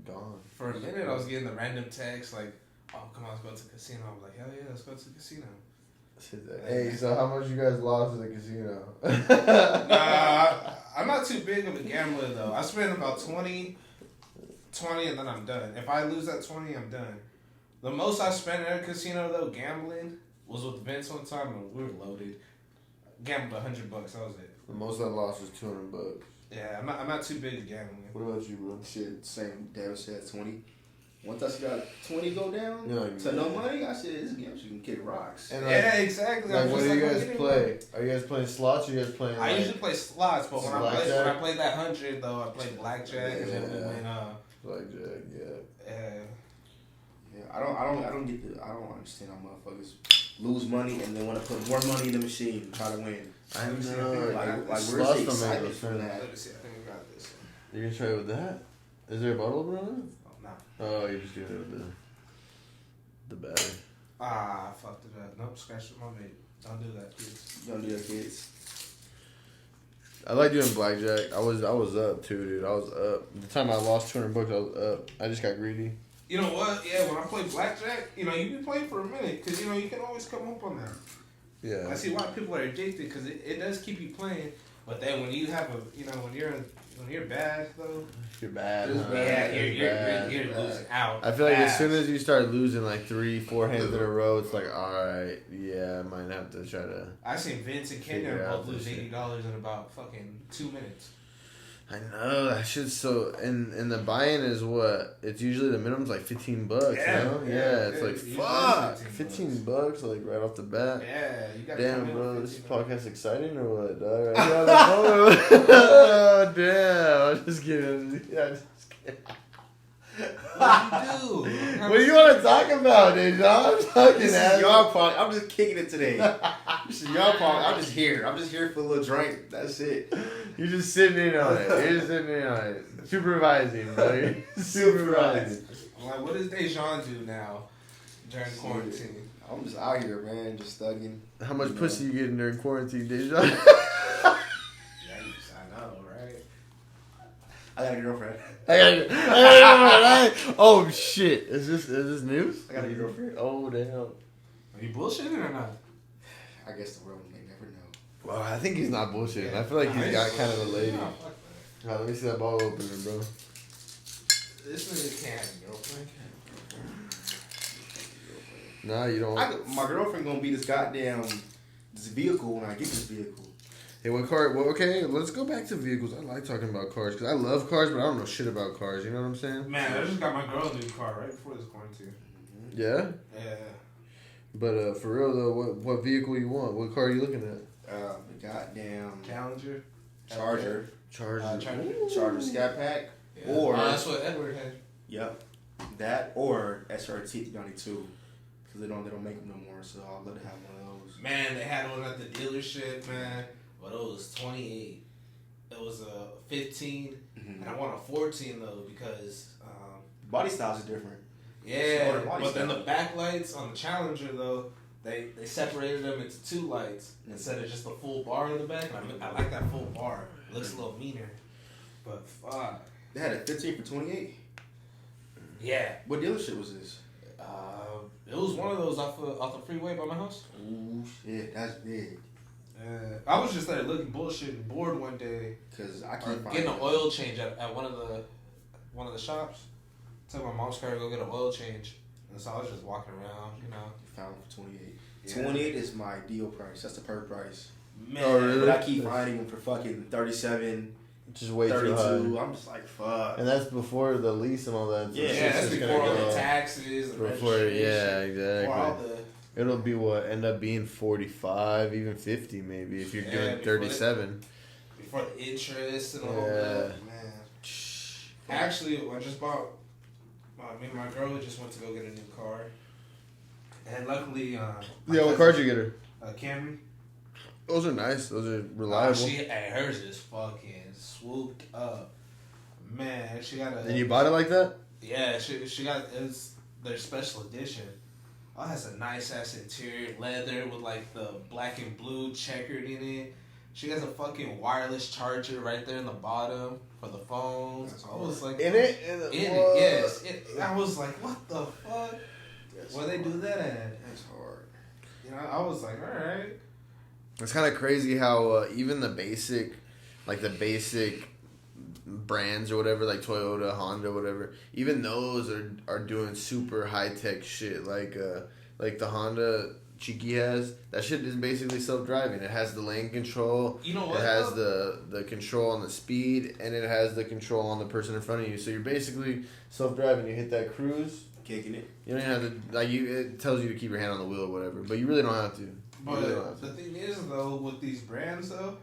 gone. For a minute I was getting the random text like, oh, come on, let's go to the casino. I'm like, hell yeah, let's go to the casino. Hey, so how much you guys lost at the casino? I'm not too big of a gambler though. I spend about 20 and then I'm done. If I lose that 20, I'm done. The most I spent at a casino though, gambling, was with Vince one time and we were loaded. Gambled $100, that was it. The most I lost was $200. Yeah, I'm not too big at gambling. What about you, bro? Shit, same. David said 20. Once I see that 20 go down like, to no money, I said, this game you can kick rocks. And yeah, exactly. Like, what do you guys play? Are you guys playing slots or are you guys playing? I usually play slots, but when I played that 100 though, I played blackjack and then we went blackjack, Yeah, I don't understand how motherfuckers lose money and then want to put more money in the machine and try to win. I know. Like where's slots the don't make excitement no from that? Let me see, I think I got this. You're gonna try it with that? Is there a bottle opener on it? Oh, no. Oh, you're just doing it with the battery. Ah, I fucked it up. Nope, scratched it, my mate. Don't do that, kids. Don't do that, kids. I like doing blackjack. I was up too, dude. I was up. The time I lost $200, I was up. I just got greedy. You know what? Yeah, when I play blackjack, you know, you be playing for a minute because, you know, you can always come up on that. Yeah. I see why people are addicted because it does keep you playing. But then when you have a, you know, when you're bad though. You're bad. Huh? Yeah, you're losing out. I feel like as soon as you start losing like 3-4 hands in a row, it's like, all right, yeah, I might have to try to. I seen Vince and Kenya both lose $80 in about fucking 2 minutes. I know that shit's so. And the buy-in is what? It's usually the minimum's like $15. Yeah, you know? Yeah, it's like fuck, $15 like right off the bat. Yeah, you got. Damn, bro, this podcast exciting or what, dog? Oh damn! I'm just kidding. Yeah, just kidding. What do you do? What do you want to talk about, dude? I'm fucking This is your part. I'm just kicking it today. This is your part. I'm just here. I'm just here for a little drink. That's it. You're just sitting in on it. You're just sitting in on it. Supervising, bro. You're supervising. I'm like, what does Dejan do now during quarantine? I'm just out here, man. Just studying. How much pussy you getting during quarantine, Dejan? Yikes, I know, right? I got a girlfriend. Oh shit! Is this news? I got a girlfriend. Oh damn! Are you bullshitting or not? I guess the world may never know. Well, I think he's not bullshitting. I feel like he's got kind of a lady. No, fuck that. Let me see that ball opener, bro. This nigga can't have a girlfriend. Nah, you don't. My girlfriend gonna be this goddamn vehicle when I get this vehicle. Hey, what car? Well, okay, let's go back to vehicles. I like talking about cars because I love cars, but I don't know shit about cars. You know what I'm saying? Man, I just got my girl a new car right before this quarantine. Yeah. Yeah. But for real though, what vehicle you want? What car are you looking at? The goddamn Challenger. Charger. Charger Scat Pack. Yeah. Or that's what Edward had. Yep. That or SRT 92. Because they don't make them no more, so I'll let it have one of those. Man, they had one at the dealership, man. But it was 28. It was a 15, and I want a 14 though because body styles are different. Yeah, but then the backlights on the Challenger though, they separated them into 2 lights instead of just the full bar in the back. And I like that full bar. It looks a little meaner. But fuck. They had a 15 for 28. Yeah. What dealership was this? It was one of those off the freeway by my house. Ooh, shit, that's big. I was just there looking bullshit bored one day. Cause I keep getting an oil change at one of the shops. Took my mom's car to go get an oil change, and so I was just walking around, you know. Found it for 28. Yeah. 28 is my deal price. That's the per price. Man, oh, really? But I keep finding them for fucking 37. Just way 32. too high. I'm just like, fuck. And that's before the lease and all that. So Yeah, that's before all the taxes. Before, yeah, exactly. All the, it'll be what end up being 45, even 50, maybe if you're doing 37. Before the interest and all that, man. Actually, I just bought. Me and my girl just went to go get a new car, and luckily, what car did you get her? Camry. Those are nice. Those are reliable. Hers is fucking swooped up, man. She got a. And you bought it like that? Yeah, she got it's their special edition. Oh, it has a nice ass interior, leather with like the black and blue checkered in it. She has a fucking wireless charger right there in the bottom for the phones. I was like, in it, yes. I was like, what the fuck? Where they do that at? That's hard. You know, I was like, all right. It's kind of crazy how even the basic brands or whatever, like Toyota, Honda, whatever, even those are doing super high tech shit. Like the Honda Cheeky has, that shit is basically self driving. It has the lane control. You know what? It has the control on the speed, and it has the control on the person in front of you. So you're basically self driving. You hit that cruise, kicking it. You don't even have to it tells you to keep your hand on the wheel or whatever, but you really don't have to. But the thing is, though, with these brands, though,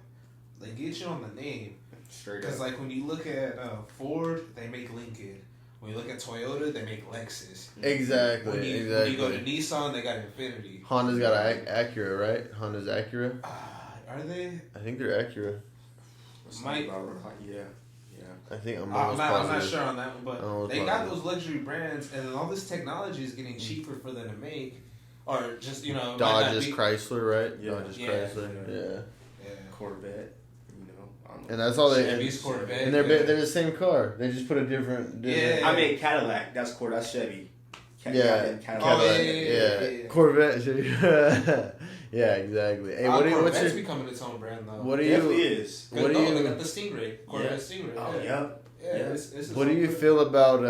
they get you on the name. Straight up. Because, like, when you look at Ford, they make Lincoln. When you look at Toyota, they make Lexus. Exactly. When you go to Nissan, they got Infiniti. Honda's got Acura, right? Honda's Acura. Are they? I think they're Acura. Yeah. I think I'm not sure on that one, but they got those luxury brands, and all this technology is getting cheaper for them to make. Or just, you know... Dodge is Chrysler, right? Yeah. Dodge is Chrysler. Yeah. Corvette. You know, And that's all they. Chevy's Corvette. And they're the same car. They just put a different. Yeah. I mean Cadillac. That's Chevy. Cadillac. Yeah. Corvette. Yeah, exactly. Hey, Corvette's becoming its own brand though. What do you? Definitely is. They got the Stingray. Corvette Stingray. Oh yeah. Yeah. What do you feel about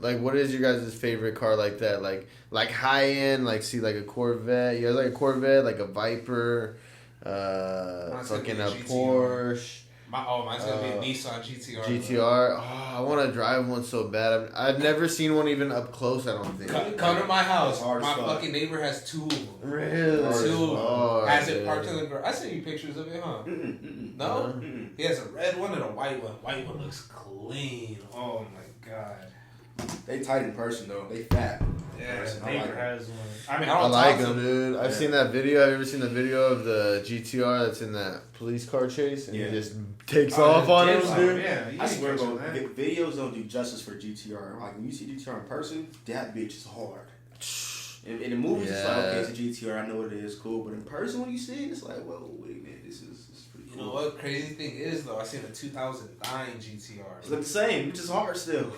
like what is your guys' favorite car like that? Like high end, like see like a Corvette. You guys like a Corvette, like a Viper, fucking a Porsche. Mine's gonna be a Nissan GTR. GTR. Oh, I want to drive one so bad. I've never seen one even up close. I don't think. Come to my house. My fucking neighbor has 2 of them. Really? 2 of them. Has it parked in the garage. I sent you pictures of it, huh? No. He has a red one and a white one. White one looks clean. Oh my god. They tight in person though. They fat. Yeah, neighbor has one. I mean, I like them, dude. I've seen that video. Have you ever seen the video of the GTR that's in that police car chase and he just takes off on him, dude? Yeah, I swear, bro, videos don't do justice for GTR. Like when you see GTR in person, that bitch is hard. In the movies, it's like, okay, it's a GTR. I know what it is, cool. But in person, when you see it, it's like, whoa, wait a minute, this is pretty cool. You know what? Crazy thing is though, I seen a 2009 GTR. It's like the same, which is hard still.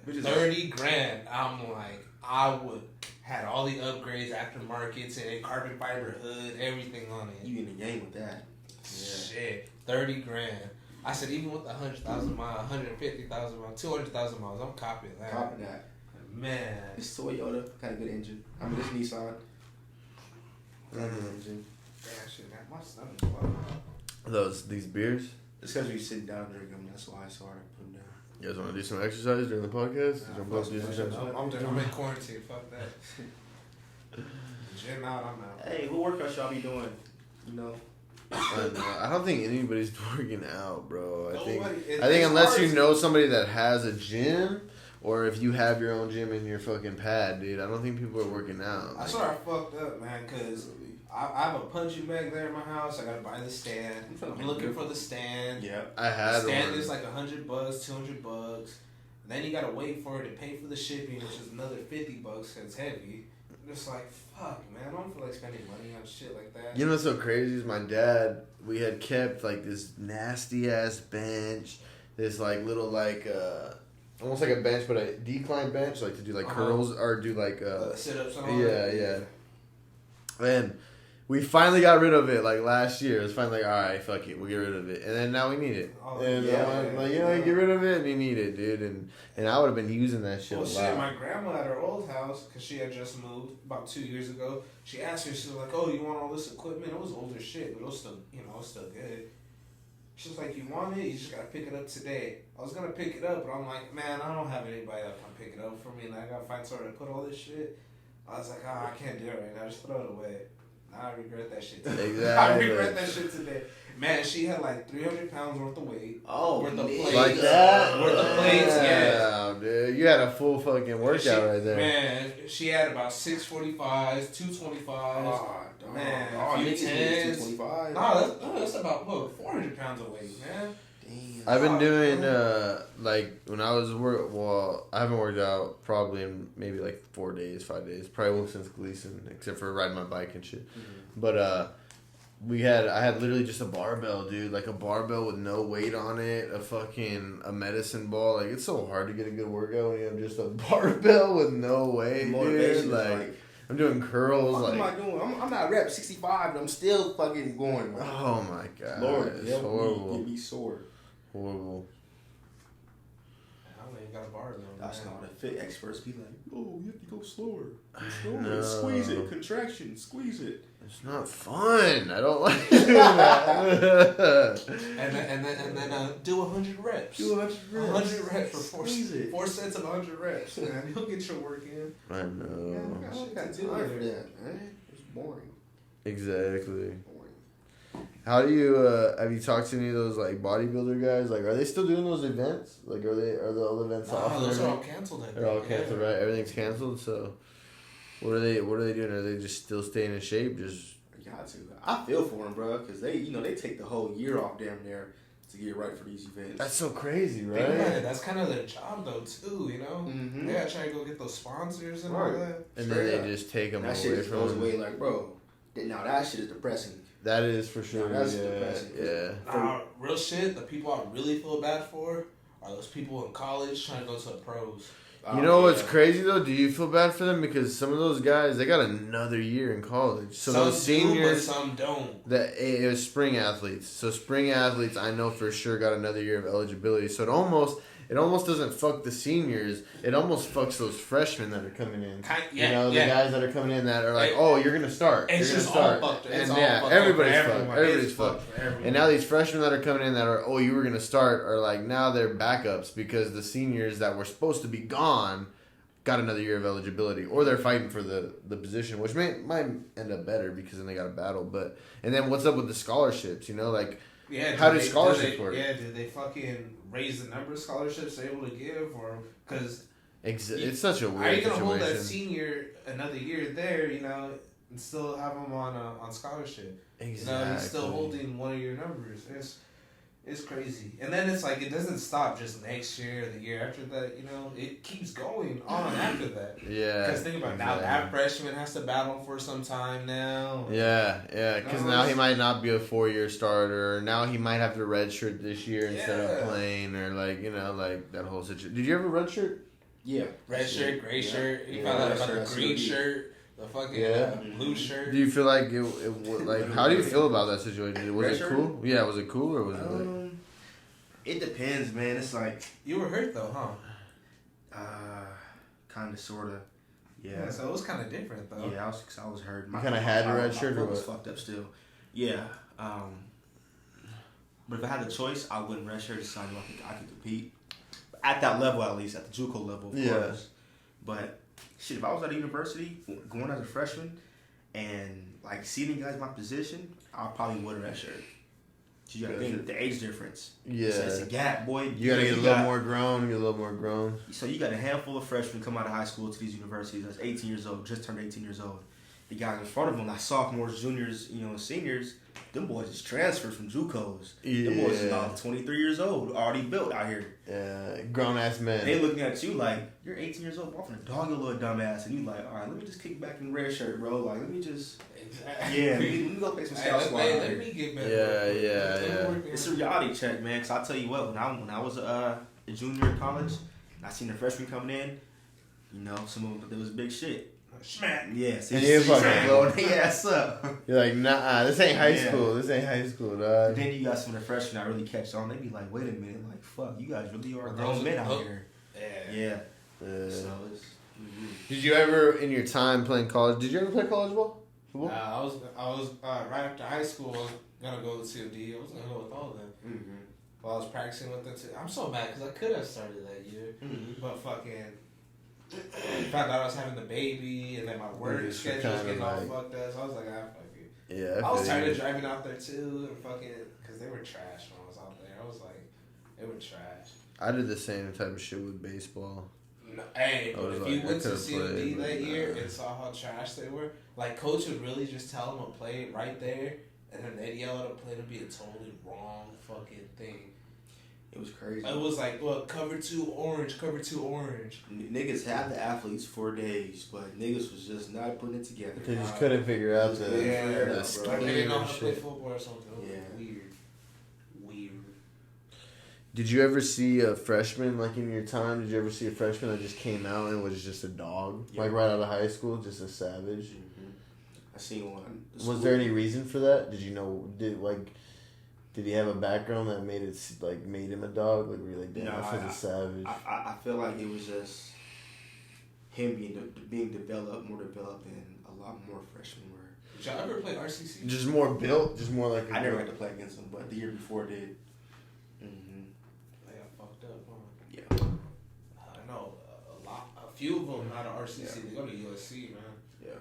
$30,000. I'm like, I would had all the upgrades, aftermarkets, and a carbon fiber hood, everything on it. You in the game with that? Shit, $30,000. I said even with 100,000 miles, 150,000 miles, 200,000 miles, I'm copying that. Copying that. Man, it's Toyota, kind of good engine. I mean, it's Nissan. Kind of good engine. Damn shit, man, my stomach's wild. These beers. It's because we sitting down drinking them. That's why it's hard to put them down. You guys want to do some exercise during the podcast? I'm in quarantine. Fuck that. Gym out, I'm out. Hey, what workouts y'all be doing? You know. I don't think anybody's working out, bro. I think it's unless you know somebody that has a gym, or if you have your own gym in your fucking pad, dude. I don't think people are working out. I sort of fucked up, man, because I have a punching bag there in my house. I gotta buy the stand. I'm looking for the stand. Yeah, I had the stand one. is like $100, $200. Then you gotta wait for it to pay for the shipping, which is another $50 because it's heavy. I'm just like, fuck, man, I don't feel like spending money on shit like that. You know what's so crazy is my dad. We had kept like this nasty ass bench, this like little like almost like a bench, but a decline bench, like to do like curls or do like sit ups. Yeah. And we finally got rid of it like last year. It's finally like, all right, fuck it, we'll get rid of it. And then now we need it. You get rid of it and you need it, dude. And I would have been using that shit a lot. Shit, my grandma at her old house, because she had just moved about 2 years ago, she asked me, she was like, oh, you want all this equipment? It was older shit, but it was still, it was still good. She was like, you want it? You just got to pick it up today. I was going to pick it up, but I'm like, man, I don't have anybody that can pick it up for me, and I got to find somewhere to put all this shit. I was like, I can't do it right now. Just throw it away. I regret that shit today. Exactly. I regret that shit today. Man, she had like 300 pounds worth of weight. Oh, worth of plates. Like that? Worth of plates, yeah. Dude. You had a full fucking workout right there. Man, she had about 645s, 225s. Oh, man, a few 10s. 225. No, that's about, 400 pounds of weight, man. Damn. I've been doing, like, when I was I haven't worked out probably in maybe like 4 days, 5 days. Probably won't since Gleason, except for riding my bike and shit. Mm-hmm. But, I had literally just a barbell, dude. Like a barbell with no weight on it, a medicine ball. Like, it's so hard to get a good workout when you have just a barbell with no weight, dude. Like, I'm doing curls. What am I doing? I'm not rep 65, but I'm still fucking going. Bro. Oh my god, Lord, it's horrible. Get me sore. Horrible. I don't even got a bar though. That's not what the fit experts be like. Oh, you have to go slower. No. Squeeze it. Contraction. Squeeze it. It's not fun. I don't like doing that. and then do 100 reps. Do 100 reps. 100 reps for 4 sets of 100 reps. Man, you'll get your work in. I know. I don't got time for that, man. It's boring. Exactly. Boring. How do you have you talked to any of those like bodybuilder guys? Like, are they still doing those events? Like, are the old events off? Those are all canceled. They're all canceled, right? Everything's canceled. So, what are they doing? Are they just still staying in shape? Just got to. I feel for them, bro, because they take the whole year off damn near to get right for these events. That's so crazy, right? Yeah, that's kind of their job though, too. You know, mm-hmm. They gotta try to go get those sponsors and all that. And then they just take them that away shit from goes them. away like, bro. Now that shit is depressing. That is for sure. Yeah, that's depressing. Yeah. Real shit, the people I really feel bad for are those people in college trying to go to the pros. You know what's crazy though? Do you feel bad for them because some of those guys they got another year in college? So some those seniors, do, but some don't. It was spring athletes. So spring athletes, I know for sure got another year of eligibility. So it almost doesn't fuck the seniors. It almost fucks those freshmen that are coming in. The guys that are coming in that are like, oh, you're gonna start. It's you're just gonna start. all fucked. And everybody's fucked. Everybody's fucked. And now these freshmen that are coming in that are, oh, you were gonna start, are like now they're backups because the seniors that were supposed to be gone got another year of eligibility, or they're fighting for the position, which might end up better because then they got a battle. But and then what's up with the scholarships? You know, like how do scholarships work? Yeah, did they fucking raise the number of scholarships they're able to give, or because it's such a weird are you gonna situation. hold that senior another year there, and still have them on scholarship? Exactly. He's still holding one of your numbers. It's crazy. And then it's like, it doesn't stop just next year or the year after that, it keeps going on after that. Yeah. Because think about it, now that freshman has to battle for some time now. Yeah, because now he might not be a 4-year starter. Now he might have to redshirt this year instead of playing, or like that whole situation. Did you ever redshirt? Yeah. Red shirt, gray shirt. You found out about the green shirt. The fucking blue shirt. Do you feel like it like how do you feel about that situation? Was it cool? Yeah, was it cool or was it like? It depends, man. It's like you were hurt though, huh? Kind of, sort of. Yeah. So it was kind of different though. Yeah, I was hurt. You kind of had a red shirt or what? Was fucked up still. Yeah. But if I had the choice, I wouldn't red shirt. So I knew I could compete at that level, at least at the JUCO level, of course. But shit, if I was at a university going as a freshman and like seeing guys in my position, I probably would have red shirt. You gotta think the age difference. Yeah, so it's a gap, boy. You gotta get a little more grown. So you got a handful of freshmen come out of high school to these universities that's 18 years old, just turned 18 years old. The guys in front of them, like sophomores, juniors, seniors, them boys is transferred from JUCOs. Yeah. Them boys is now 23 years old, already built out here. Yeah, grown ass men. They looking at you like, you're 18 years old, I'm finna dog your little dumb ass. And you like, all right, let me just kick back in red shirt, bro. Like, let me just... Exactly. Yeah, let me go play some Scout Squad. Let me get better. Yeah. It's a reality check, man. Because I'll tell you what, when I was a junior in college, and I seen the freshmen coming in, some of them, there was big shit. Smack. Yeah, so and you're fucking blowing their ass up. You're like, nah, this ain't high school. This ain't high school, dog. Then you got some of the freshmen that really catch on. They be like, wait a minute, like, fuck, you guys really are grown men out here. Yeah. So it's... Did you ever, in your time playing college, did you ever play college ball? I was right after high school. I was gonna go to COD. I was gonna go with all of them. Mm-hmm. While I was practicing with them too. I'm so mad because I could have started that year, but fucking found out I was having the baby, and then my work schedule was getting all fucked up. So I was like, fuck it. Yeah, I was tired of driving out there too, and fucking because they were trash when I was out there. I was like, they were trash. I did the same type of shit with baseball. No, hey, but if you went to COD that year and saw how trash they were, like coach would really just tell them to play it right there, and then they'd yell at a play to be a totally wrong fucking thing. It was crazy. It was like, look, cover 2 orange. Niggas had the athletes for days, but niggas was just not putting it together. They just couldn't figure out the scheme. Like they didn't know how to play football or something. Yeah. Weird. Did you ever see a freshman, like in your time, did you ever see a freshman that just came out and was just a dog? Yeah. Like right out of high school, just a savage? Mm-hmm. I seen one. Was there any reason for that? Did you know, did he have a background that made him a dog? Like, were you like, damn, that was a savage? I feel like it was just him being developed than a lot more freshmen were. Did y'all ever play RCC? Just more built? Just more like I never had to play against him, but the year before did. Yeah. I know a few of them out of RCC. They go to USC, man. Yeah.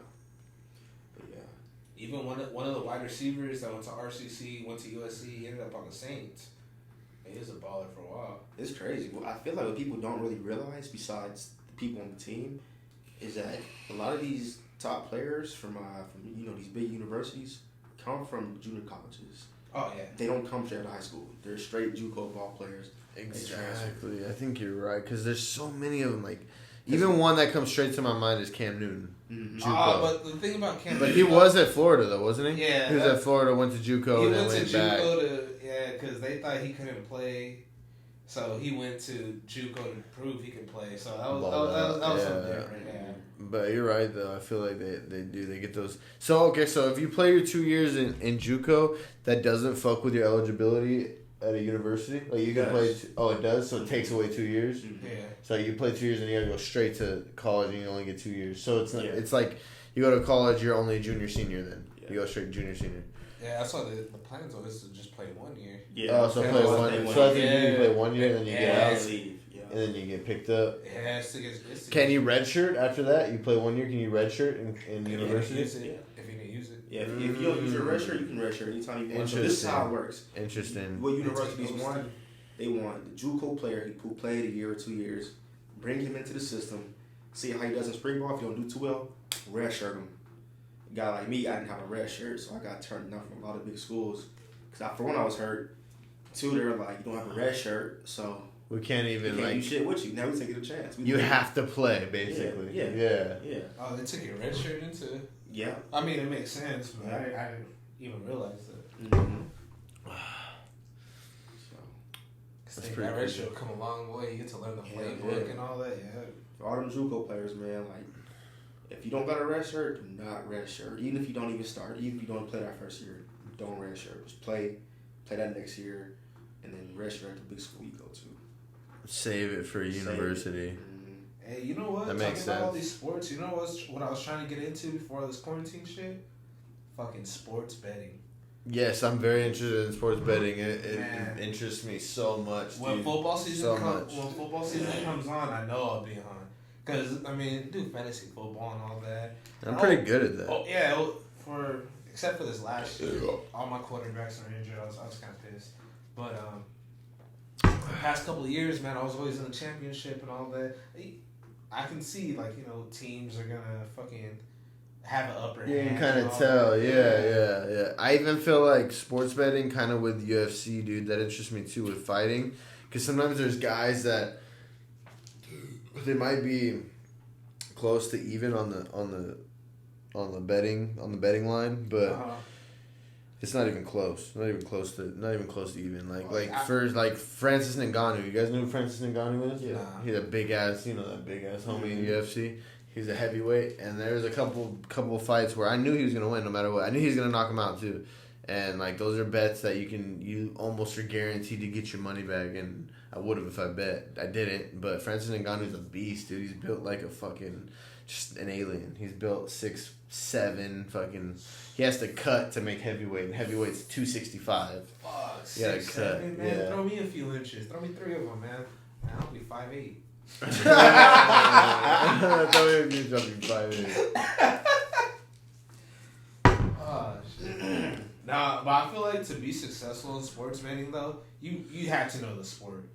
Even one of the wide receivers that went to RCC went to USC. He ended up on the Saints. He was a baller for a while. It's crazy. Well, I feel like what people don't really realize, besides the people on the team, is that a lot of these top players from these big universities come from junior colleges. Oh yeah. They don't come straight out of high school. They're straight JUCO ball players. Exactly. I think you're right because there's so many of them. Like, Even one that comes straight to my mind is Cam Newton. But the thing about Cam Newton... But he was at Florida, though, wasn't he? Yeah. He was at Florida, went to JUCO, and then went back. He went to JUCO because they thought he couldn't play. So he went to JUCO to prove he could play. So that was something different, yeah. But you're right, though. I feel like they get those. So, okay, so if you play your 2 years in JUCO, that doesn't fuck with your eligibility at a university? Like, you can play... it does? So it takes away 2 years? Yeah. So you play 2 years and you gotta go straight to college and you only get 2 years. So it's not, it's like you go to college, you're only junior, senior then. Yeah. You go straight junior, senior. Yeah, that's why the plan is always to just play 1 year. Yeah. Oh, so play 1 year. So you play 1 year and then you get out. And then you get picked up. Yeah, can you redshirt after that? You play 1 year, can you redshirt in university? If you can use it. Yeah, if you don't use your redshirt, you can redshirt anytime you want. So this is how it works. Interesting. What universities want, they want the JUCO player who played a year or 2 years, bring him into the system, see how he does in spring ball. If you don't do too well, redshirt him. A guy like me, I didn't have a red shirt, so I got turned down from a lot of big schools. Because for one, I was hurt. Two, they were like, you don't have a red shirt, so... We can't even do shit with you. Now we take it a chance. You have to play, basically. Yeah. Oh, they took your red shirt into it? Yeah. I mean, it makes sense, but I didn't even realize that. Mm-hmm. That's pretty that red shirt come a long way. You get to learn the playbook and all that, For all them JUCO players, man, like, if you don't got a red shirt, do not red shirt. Even if you don't even start, even if you don't play that first year, don't red shirt. Just play that next year, and then red shirt at the big school you go to. Save it for university. Mm-hmm. Hey, you know what? That makes sense. About all these sports, you know what I was trying to get into before this quarantine shit? Fucking sports betting. Yes, I'm very interested in sports betting. It interests me so much. When football season comes on, I know I'll be on. Because, I mean, do fantasy football and all that. I'm pretty good at that. Oh, yeah, except for this last year, all my quarterbacks are injured. I was kind of pissed. But, the past couple of years, man, I was always in the championship and all that. I can see, like, teams are gonna fucking have an upper hand. Yeah, you can kind of tell. Yeah. I even feel like sports betting, kind of with UFC, dude, that interests me too with fighting. Because sometimes there's guys that they might be close to even on the betting line, but. It's not even close. Not even close to even. Like Francis Ngannou. You guys know who Francis Ngannou is? Yeah. He's a big ass, that big ass homie in UFC. He's a heavyweight, and there was a couple fights where I knew he was gonna win no matter what. I knew he was gonna knock him out too, and like those are bets that you almost are guaranteed to get your money back. And I would have if I bet. I didn't, but Francis Ngannou's a beast, dude. He's built like a fucking just an alien. He's built 6'7", fucking. He has to cut to make heavyweight, and height's 265. Fuck, you gotta cut. Man, yeah. Throw me a few inches. Throw me 3 of them, man. I'll be 5'8". Throw me a few, jumping 5'8". Oh shit. Nah, but I feel like to be successful in sports betting though, you have to know the sport.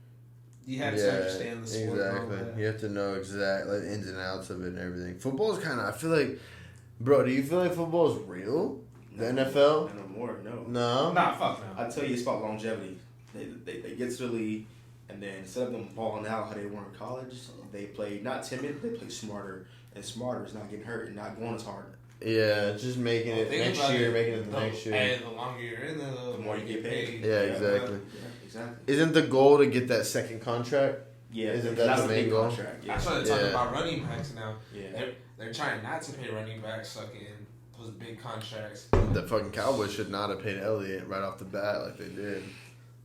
You have to understand the sport. Exactly. You have to know exactly the ins and outs of it and everything. Football is kind of. I feel like, bro. Do you feel like football is real? The NFL? No more. No. No. Nah, fuck no. I tell you, it's about longevity. They get to the league, and then instead of them balling out how they were in college, they play not timid. They play smarter, and smarter is not getting hurt and not going as hard. Yeah, just making it next year, making it the next year. And the longer you're in there, the more you get paid. Yeah, exactly. Yeah, exactly. Isn't the goal to get that second contract? Yeah, isn't that the main goal? Contract. Yeah. That's why they're talking about running backs now. Yeah. They're trying not to pay running backs fucking those big contracts. The fucking Cowboys should not have paid Elliott right off the bat like they did.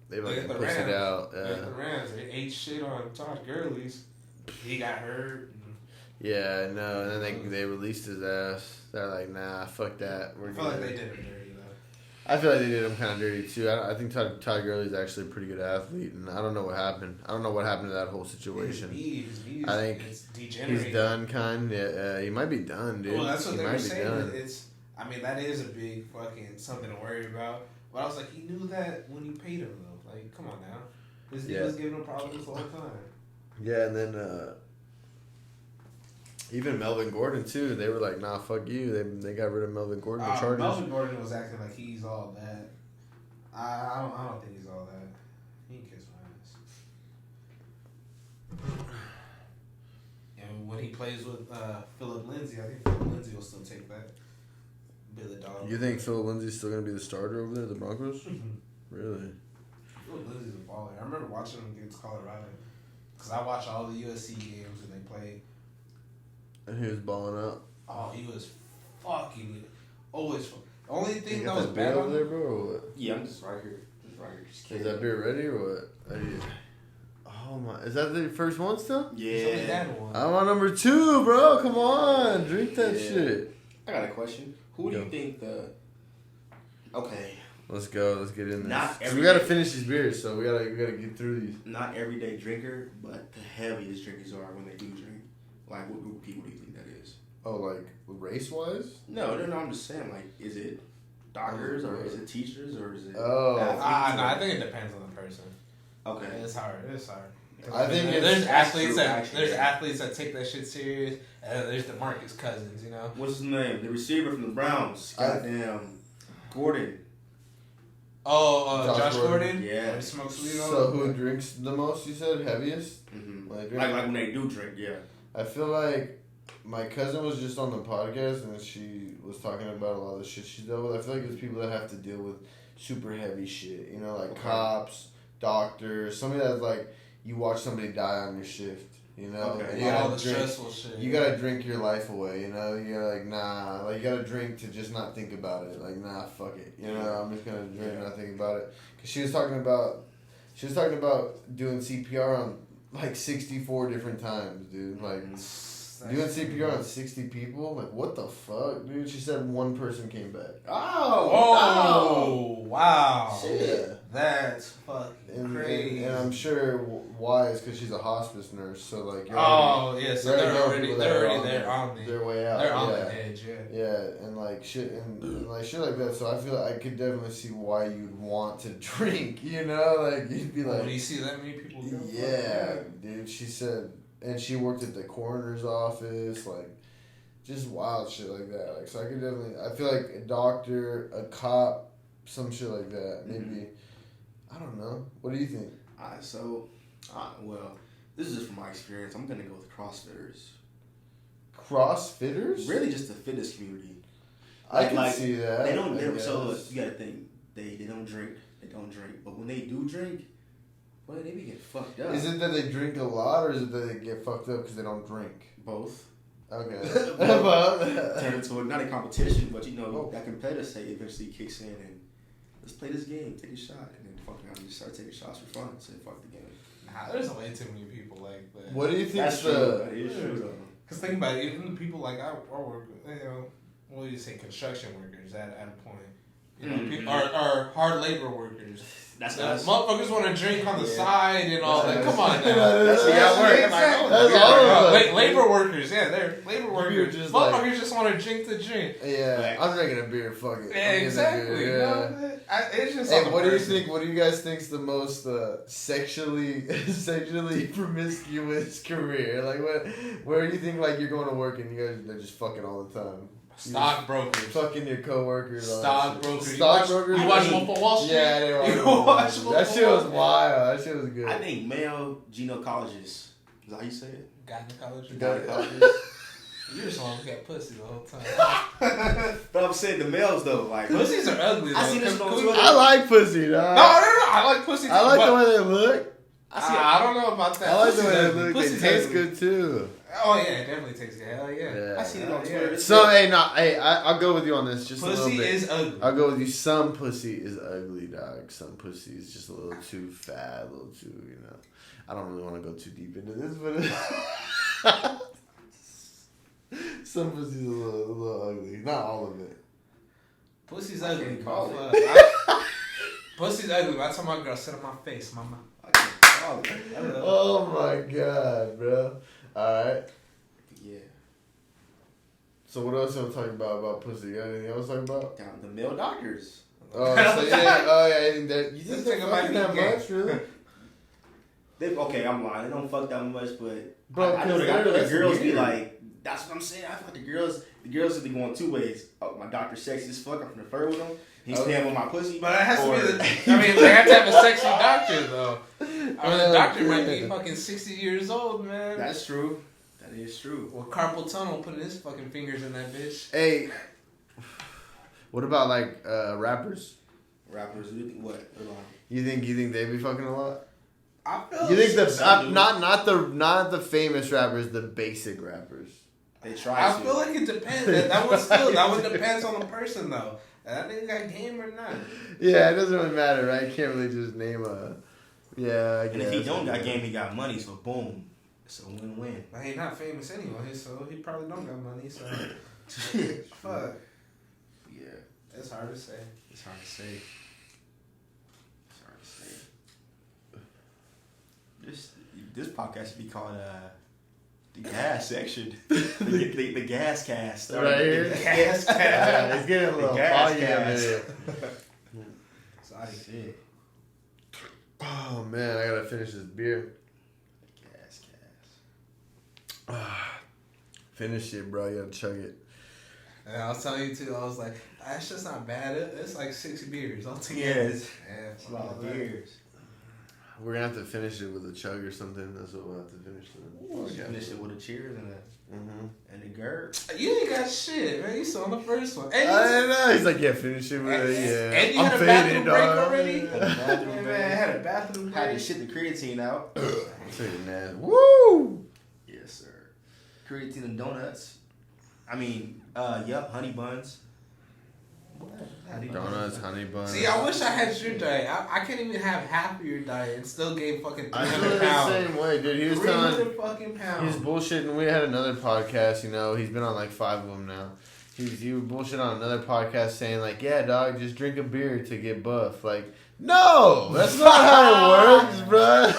They fucking pushed it out. Look at the Rams. They ate shit on Todd Gurley's. He got hurt. Yeah, no, and then they released his ass. They're like, nah, fuck that. I feel like they did him dirty, though. I feel like they did him kind of dirty, too. I think Todd Gurley's actually a pretty good athlete, and I don't know what happened. I don't know what happened to that whole situation. His knees, I think he's done, kind. Yeah, he might be done, dude. Well, that's what they were saying. That is a big fucking something to worry about. But I was like, he knew that when you paid him, though. Like, come on now. He was giving him problems all the time. Yeah, and then... even Melvin Gordon too. They were like, "Nah, fuck you." They got rid of Melvin Gordon. The Chargers. Melvin Gordon was acting like he's all that. I don't think he's all that. He can kiss my ass. And when he plays with Philip Lindsay, I think Philip Lindsay will still take that. Billy Dog. You think Philip Lindsay's still gonna be the starter over there at the Broncos? Mm-hmm. Really? Philip Lindsay's a baller. I remember watching him against Colorado because I watched all the USC games when they played. And he was balling out. Oh, he was fucking always. The only thing You that got was that bad beer on over there, bro, or what? Yeah, I'm just right here. Just Is that beer ready or what? Oh my! Is that the first one still? Yeah. I'm on number 2, bro. Come on, drink that shit. I got a question. Who do you think the? Okay. Let's go. Let's get in Not this. We gotta finish these beers, so we gotta get through these. Not everyday drinker, but the heaviest drinkers are when they do drink. Like, what group of people do you think that is? Oh, like race wise? No. I'm just saying. Like, is it doctors or is it teachers or is it? Oh. No, I think it depends on the person. Okay. It's hard. I think there's athletes true, there's athletes that take that shit serious, and there's DeMarcus Cousins. You know. What's his name? The receiver from the Browns. Goddamn. Gordon. Oh, Josh Gordon. Yeah. He smokes weed. So who drinks the most? You said heaviest. Mm-hmm. Like when they do drink, yeah. I feel like my cousin was just on the podcast and she was talking about a lot of the shit she dealt with. I feel like there's people that have to deal with super heavy shit. You know, like cops, doctors, somebody that's like you watch somebody die on your shift. You know, and you all the drink, stressful shit. You gotta drink your life away. You know, you're like nah. Like you gotta drink to just not think about it. Like nah, fuck it. You know, I'm just gonna drink and not think about it. Cause she was talking about doing CPR on like 64 different times, dude. Like doing CPR on 60 people. Like what the fuck, dude? She said one person came back. Oh, wow. Yeah. That's fucking crazy. And I'm sure why is because she's a hospice nurse. So like, so they're already there on their way out. They're on the edge, and like shit and like shit like that. So I feel like I could definitely see why you'd want to drink. You know, like you'd be like, when you see that many people go, yeah, dude. She said, and she worked at the coroner's office, like. Just wild shit like that. Like, so I could definitely. I feel like a doctor, a cop, some shit like that. Maybe. I don't know. What do you think? Well, this is just from my experience. I'm gonna go with CrossFitters. CrossFitters? Really, just the fitness community. I can see that. They don't. So look, you gotta think. They don't drink. They don't drink. But when they do drink, boy, they be getting fucked up. Is it that they drink a lot, or is it that they get fucked up because they don't drink? Both. Okay. Turn into not a competition, but you know that competitive side eventually kicks in and let's play this game, take a shot, and then fucking you just start taking shots for fun. Say fuck the game. Nah, there's way too many people like that. What do you think? That's true. That is true though. Because think about it, even the people like I work with, you know, what do you say, construction workers at a point. You know, people are hard labor workers. That's motherfuckers want to drink on the side and all that. Come on now. That's how it works. That's all of us. Labor workers, they're labor workers. Just motherfuckers just want to drink to drink. Yeah, I'm drinking a beer. Fuck it. Yeah, exactly. Beer, yeah. It's just. Hey, what do you think? What do you guys think's the most sexually promiscuous career? Like, where do you think like you're going to work and you guys they're just fucking all the time? Stockbrokers. Fucking your coworkers. Stockbrokers. Stockbrokers. You watch Wolf of Wall Street? Yeah, they were. That shit was wild. That shit was good. I think male gynecologists. Is that how you say it? Gynecologists. You're just one who got pussy the whole time. But I'm saying the males though, like pussies are ugly. Though. I see this on Twitter. I like pussy, dog. No. I like pussy. Too, I like the way they look. I don't know about that. I like the way they look. Pussy They taste good too. Oh yeah, it definitely tastes good. Hell yeah. I see it on Twitter. So I'll go with you on this just pussy a little bit. Pussy is ugly. I'll go with you. Some pussy is ugly, dog. Some pussy is just a little too fat, a little too, you know. I don't really want to go too deep into this, but some pussy's a little ugly. Not all of it. Pussy's ugly. Pussy's ugly. I told my girl, sit on my face, mama. Oh my god, bro. Alright. Yeah. So what else you want to talk about pussy? You got anything else to talk about? Down the male doctors. Oh, so you think they're fucking that gay. much, really? Okay, I'm lying. They don't fuck that much, but Bro, I know the girls weird. be like, that's what I'm saying. I feel like the girls be going two ways. Oh, my doctor's sexy as fuck. I'm finna flirt with him. He's playing with my pussy. But it has to be they have to have a sexy doctor though. I mean, the doctor might be fucking 60 years old, man. That's true. That That is true. Well, carpal tunnel putting his fucking fingers in that bitch. Hey, what about like rappers? Rappers, what? You think they be fucking a lot? I feel You think not the famous rappers, the basic rappers? They try. I feel like it depends. That one depends on the person though. That nigga got game or not? Yeah, it doesn't really matter, right? You can't really just name a. Yeah, I guess. And if he don't got game, he got money. So boom, it's a win-win. But he not famous anyway, so he probably don't got money. So fuck. Yeah, it's hard to say. It's hard to say. This podcast should be called the gas section. the gas cast. Right here. The gas cast. Yeah, it's getting a little foggy over here. Sorry. Shit. Oh man, I gotta finish this beer. Gas cast. Finish it, bro. You gotta chug it. And I was telling you too. I was like, that's just not bad. It's like 6 beers altogether. It's a lot of beers. We're gonna have to finish it with a chug or something. That's what we'll have to finish it. Finish it with a cheers and a gurp. You ain't got shit, man. You saw the first one. And I don't know. He's like, yeah, finish it with and yeah. you had a bathroom break already? Had a bathroom break. Man, had a bathroom break. Had to shit the creatine out. Woo! Yes, sir. Creatine and donuts. I mean, honey buns. Donuts, honey buns. See, I wish I had your diet. I can't even have half of your diet and still gain fucking 300 I feel pounds. the same way, dude. He was 300 fucking pounds. He's bullshitting. We had another podcast, you know. He's been on like 5 of them now. He would bullshit on another podcast saying like, yeah, dog, just drink a beer to get buff. Like, no, that's not how it works, bro.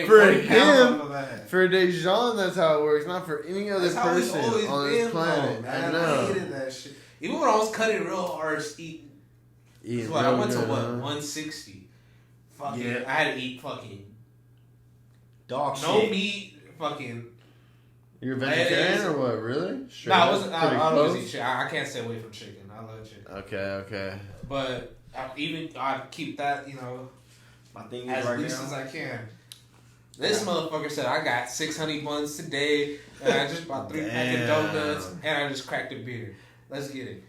For him, for Dejan, that's how it works. Not for any other person on this planet. I know. I hated that shit. Even when I was cutting real hard, I went to 160. Fucking, yeah. I had to eat fucking dog shit. No meat, fucking. You're a vegetarian or what? Really? No, I wasn't. I don't eat shit. I can't stay away from chicken. I love chicken. Okay. But I keep that, you know, my thing as right least now, as I can. This motherfucker said I got 6 honey buns today, and I just bought 3 pack of donuts, and I just cracked a beer. Let's get it.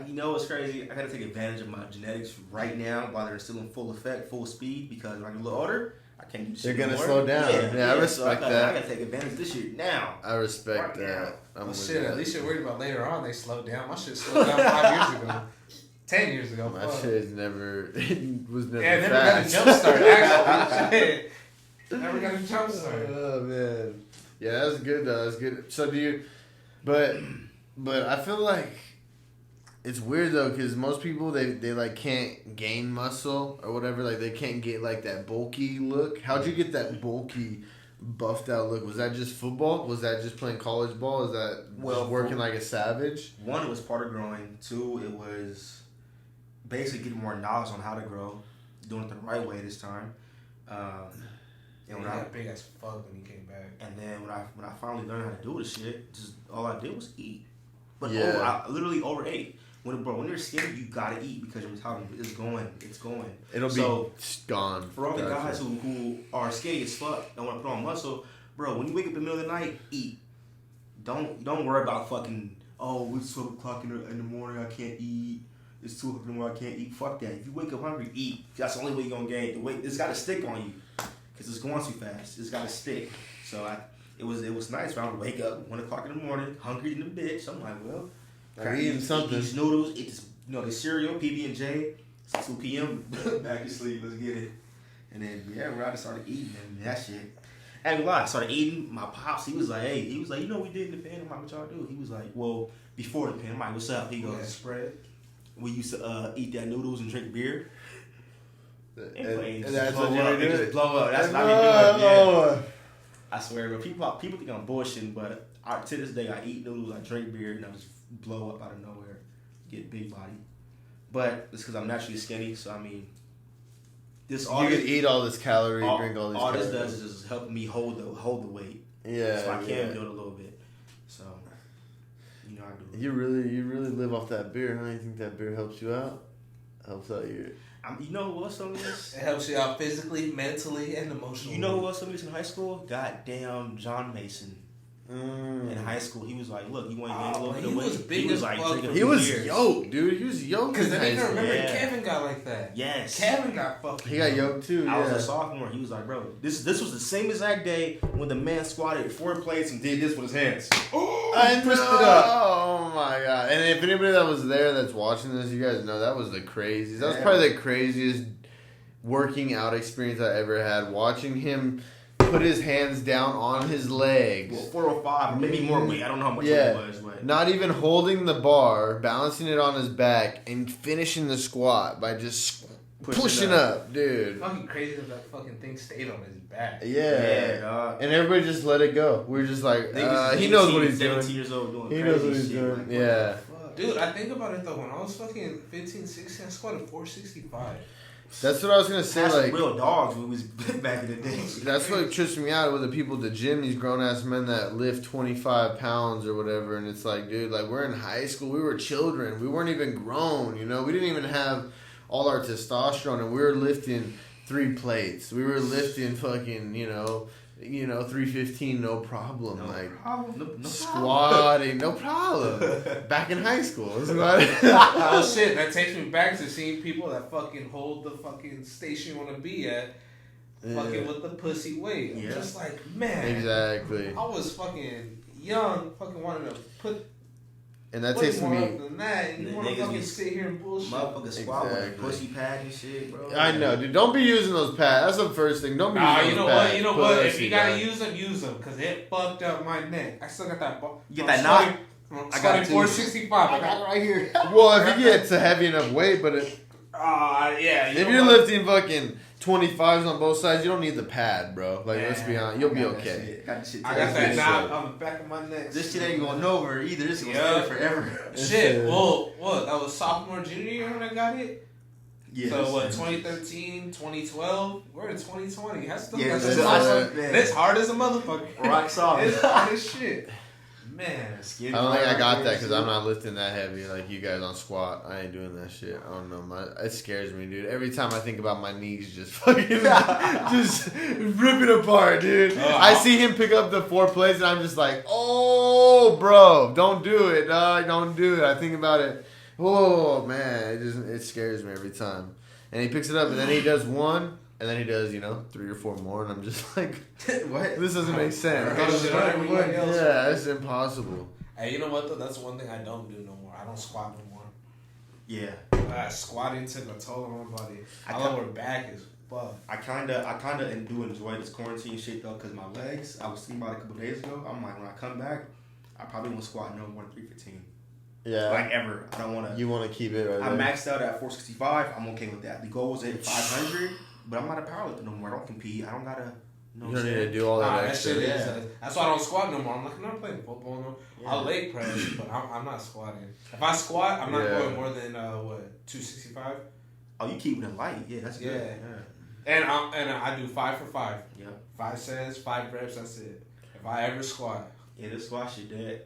You know what's crazy? I gotta take advantage of my genetics right now while they're still in full effect, full speed, because when I get a little older, I can't do shit. They're gonna anymore. slow down. Yeah, I respect so that. I gotta take advantage of this shit now. I respect that. Well, shit, at least you're worried about later on they slow down. My shit slowed down 5 years ago. 10 years ago. My shit never was never never fast. got a jump start, actually. Never got a jump start. Oh, man. Yeah, that's good, though. That's good. So do you... But I feel like it's weird, though, because most people, they like, can't gain muscle or whatever. Like, they can't get, like, that bulky look. How'd you get that bulky, buffed out look? Was that just football? Was that just playing college ball? Is that just working like a savage? 1, it was part of growing. 2, it was basically getting more knowledge on how to grow. Doing it the right way this time. And when I got big as fuck when he came back. And then when I finally learned how to do this shit, just all I did was eat. But yeah. I literally overate. When you're skinny, you gotta eat because your metabolism is going. It's going. It'll be gone. For all the guys who are skinny as fuck and want to put on muscle, bro, when you wake up in the middle of the night, eat. Don't worry about fucking, it's 12 o'clock in the morning, I can't eat. It's 2 o'clock in the morning, I can't eat. Fuck that. If you wake up hungry, eat. That's the only way you're gonna gain. The weight, it's gotta stick on you. Because it's going too fast. It's got to stick. So it was nice. When I would wake up 1 o'clock in the morning, hungry in the bitch. I'm like, well, I'm eating something. Eat these noodles, eat this, the cereal, PB&J. It's 2 p.m. Back to sleep. Let's get it. And then I just started eating and that shit. And I started eating. My pops, he was like, you know what we did in the pen? I'm like, what y'all do? He was like, well, before the pen. I'm like, what's up? He goes, spread. We used to eat that noodles and drink beer. And that's what you do. Just blow up. That's what I be doing. Yeah. I swear, but people think I'm bullshitting, but to this day, I eat noodles, I drink beer, and I just blow up out of nowhere, get big body. But it's because I'm naturally skinny, so I mean, you can eat all this calorie, drink all these. All calories. this does is just help me hold the weight. Yeah, so I can do it a little bit. So, I do it. You really live off that beer, huh? You think that beer helps you out? Helps out your. You know who else told me this? It helps you out physically, mentally, and emotionally. You know who else told me this in high school? Goddamn John Mason. In high school, he was like, "Look, you want to gain a little bit of weight?" He was like, he was yoked, dude. He was yoked. Because then you remember Kevin got like that. Yes, Kevin got fucking. He got yoked too. I was a sophomore. He was like, "Bro, this was the same exact day when the man squatted 4 plates and did this with his hands." Oh, I pushed it up. Oh my god! And if anybody that was there that's watching this, you guys know that was the craziest. That was probably the craziest working out experience I ever had. Watching him put his hands down on his legs. Well, 405, maybe more weight. I don't know how much it was. But. Not even holding the bar, balancing it on his back, and finishing the squat by just pushing up, dude. It's fucking crazy that fucking thing stayed on his back. Yeah. And everybody just let it go. We were just like, he knows what he's doing. 17 years old doing he knows what he's doing. Like, yeah. Dude, I think about it though. When I was fucking 15, 16, I squatted 465. That's what I was gonna say. That's like real dogs when we was back in the day. That's what trips me out with the people at the gym. These grown ass men that lift 25 pounds or whatever, and it's like, dude, like we're in high school. We were children. We weren't even grown. You know, we didn't even have all our testosterone, and we were lifting 3 plates. We were lifting fucking, 315, no problem. No squatting, no problem. Back in high school. Oh shit, that takes me back to seeing people that fucking hold the fucking station you want to be at, fucking with the pussy weight. I'm just like, man. Exactly. I was fucking young, fucking wanting to put. And that takes me. Up than that, and you want to fucking sit here and bullshit. Motherfucker squat with a pussy pad and shit, bro. I know, dude. Don't be using those pads. That's the first thing. Don't be using those pads. You know what? If you gotta use them, because it fucked up my neck. I still got that. You get that knot? I got 465. I got it right here. Well, if you get to heavy enough weight, but yeah. If you're lifting fucking 25s on both sides, you don't need the pad, bro. Like, let's be honest. You'll be okay. I got that knot on the back of my neck. This shit ain't going nowhere either. This is going to stay forever. Shit. Well, what? That was sophomore, junior year when I got it? Yeah. So, what, 2013, 2012? We're in 2020. I still got this. It's hard as a motherfucker. Rock solid. It's hard as shit. Man, I don't think I got that because I'm not lifting that heavy like you guys on squat. I ain't doing that shit. I don't know. It scares me, dude. Every time I think about my knees just fucking just ripping apart, dude. I see him pick up the 4 plates and I'm just like, oh, bro, don't do it, dog. Don't do it. I think about it. Oh, man. It scares me every time. And he picks it up and then he does one. And then he does, 3 or 4 more, and I'm just like, what? This doesn't make sense. Yeah, it's impossible. Hey, you know what, though? That's one thing I don't do no more. I don't squat no more. Yeah. Squatting took a toll on my body. My lower back is fucked. I kinda do enjoy this quarantine shit, though, because my legs, I was thinking about it a couple days ago. I'm like, when I come back, I probably won't squat no more than 315. Yeah. Like ever. I don't want to. You want to keep it right I there. maxed out at 465. I'm okay with that. The goal was at 500. But I'm not a powerlifter no more. I don't compete. I don't gotta. You don't need to do all that extra. That shit is. That's why I don't squat no more. I'm like, I'm not playing football no more. I'll leg press, but I'm not squatting. If I squat, I'm not going more than 265. Oh, you keep it light. Yeah, that's good. Yeah. And I do 5 for 5. Yeah. 5 sets, 5 reps. That's it. If I ever squat. Yeah, this squat shit dead.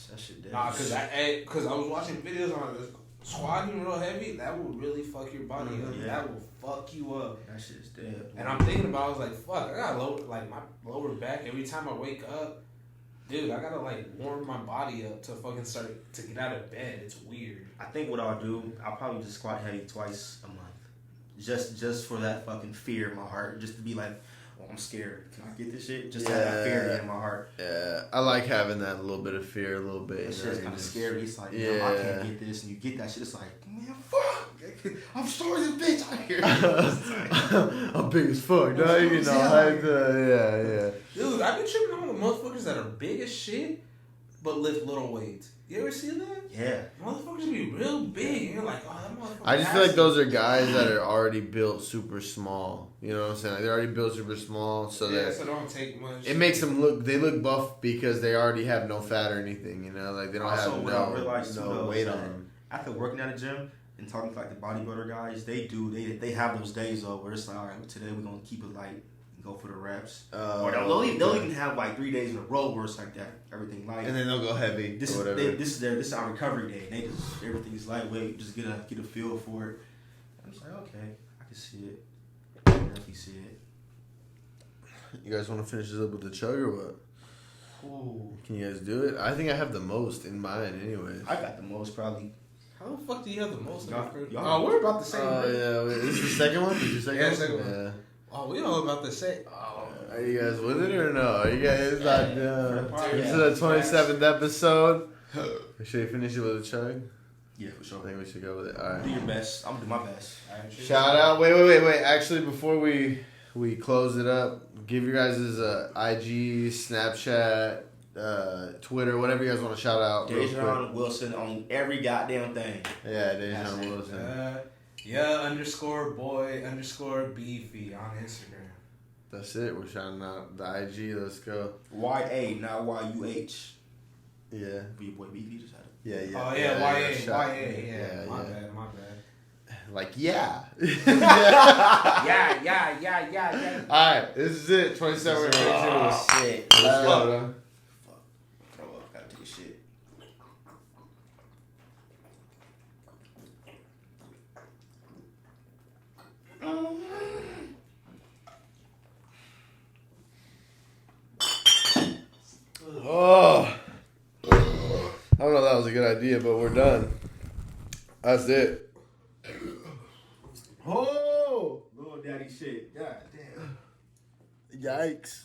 That shit dead. Nah, cause I was watching videos on this. Squatting real heavy, that will really fuck your body up. Yeah. That will fuck you up. That shit's dead. And I'm thinking about, I was like, fuck, I gotta my lower back every time I wake up. Dude, I gotta warm my body up to fucking start to get out of bed. It's weird. I think what I'll do, I'll probably just squat heavy twice a month. Just for that fucking fear in my heart. Just to be like, oh, I'm scared. Can I get this shit? Just have that fear in my heart. Yeah, I like having that little bit of fear, a little bit. That shit's kind of scary. It's like, I can't get this, and you get that shit. It's like, man, fuck, I'm sore as a bitch out here. I'm big as fuck, dog. Yeah. Dude, I've been tripping on the motherfuckers that are big as shit, but lift little weights. You ever see that? Yeah. Motherfuckers be real big, and you're like, oh, that motherfucker. I just feel like those are guys that are already built super small. You know what I'm saying? Like they're already built super small, so that so don't take much. It makes them look buff because they already have no fat or anything. You know, like they don't have no weight on them. After working at a gym and talking to the bodybuilder guys, they have those days though where it's like, all right, today we're gonna keep it light. Go for the reps, or they'll even have 3 days in a row where it's like that, everything light, and then they'll go heavy. This is our recovery day. And everything's lightweight. Just get a feel for it. I'm just like, okay, I can see it. I can definitely see it. You guys want to finish this up with the chug or what? Ooh. Can you guys do it? I think I have the most in mine, anyways. I got the most probably. How the fuck do you have the most? Y'all- We're about the same. Oh yeah, wait, this is the second one. Is your second Yeah, one? second one. Yeah. Oh, we all about the same. Oh. Are you guys with it or no? Are you guys not done? Yeah. This is the 27th episode. Should we finish it with a chug? Yeah, for I sure. think we should go with it. All Do right. your best. I'm gonna do my best. Shout out. Wait. Actually, before we close it up, give your guys' IG, Snapchat, Twitter, whatever you guys want to shout out. Devin Wilson on every goddamn thing. Yeah, Devin Wilson. _boy_beefy on Instagram. That's it. We're shouting out the IG. Let's go. YA, not YUH. Yeah. Be your boy Beefy just had it. Yeah. Oh yeah, YA. Yeah. My bad. Like yeah. Yeah. All right, this is it. 27 or 22. Oh, shit. Let's go. Throw up. Gotta take a shit. Oh. I don't know if that was a good idea, but we're done. That's it. Oh. Little daddy shit. God damn. Yikes.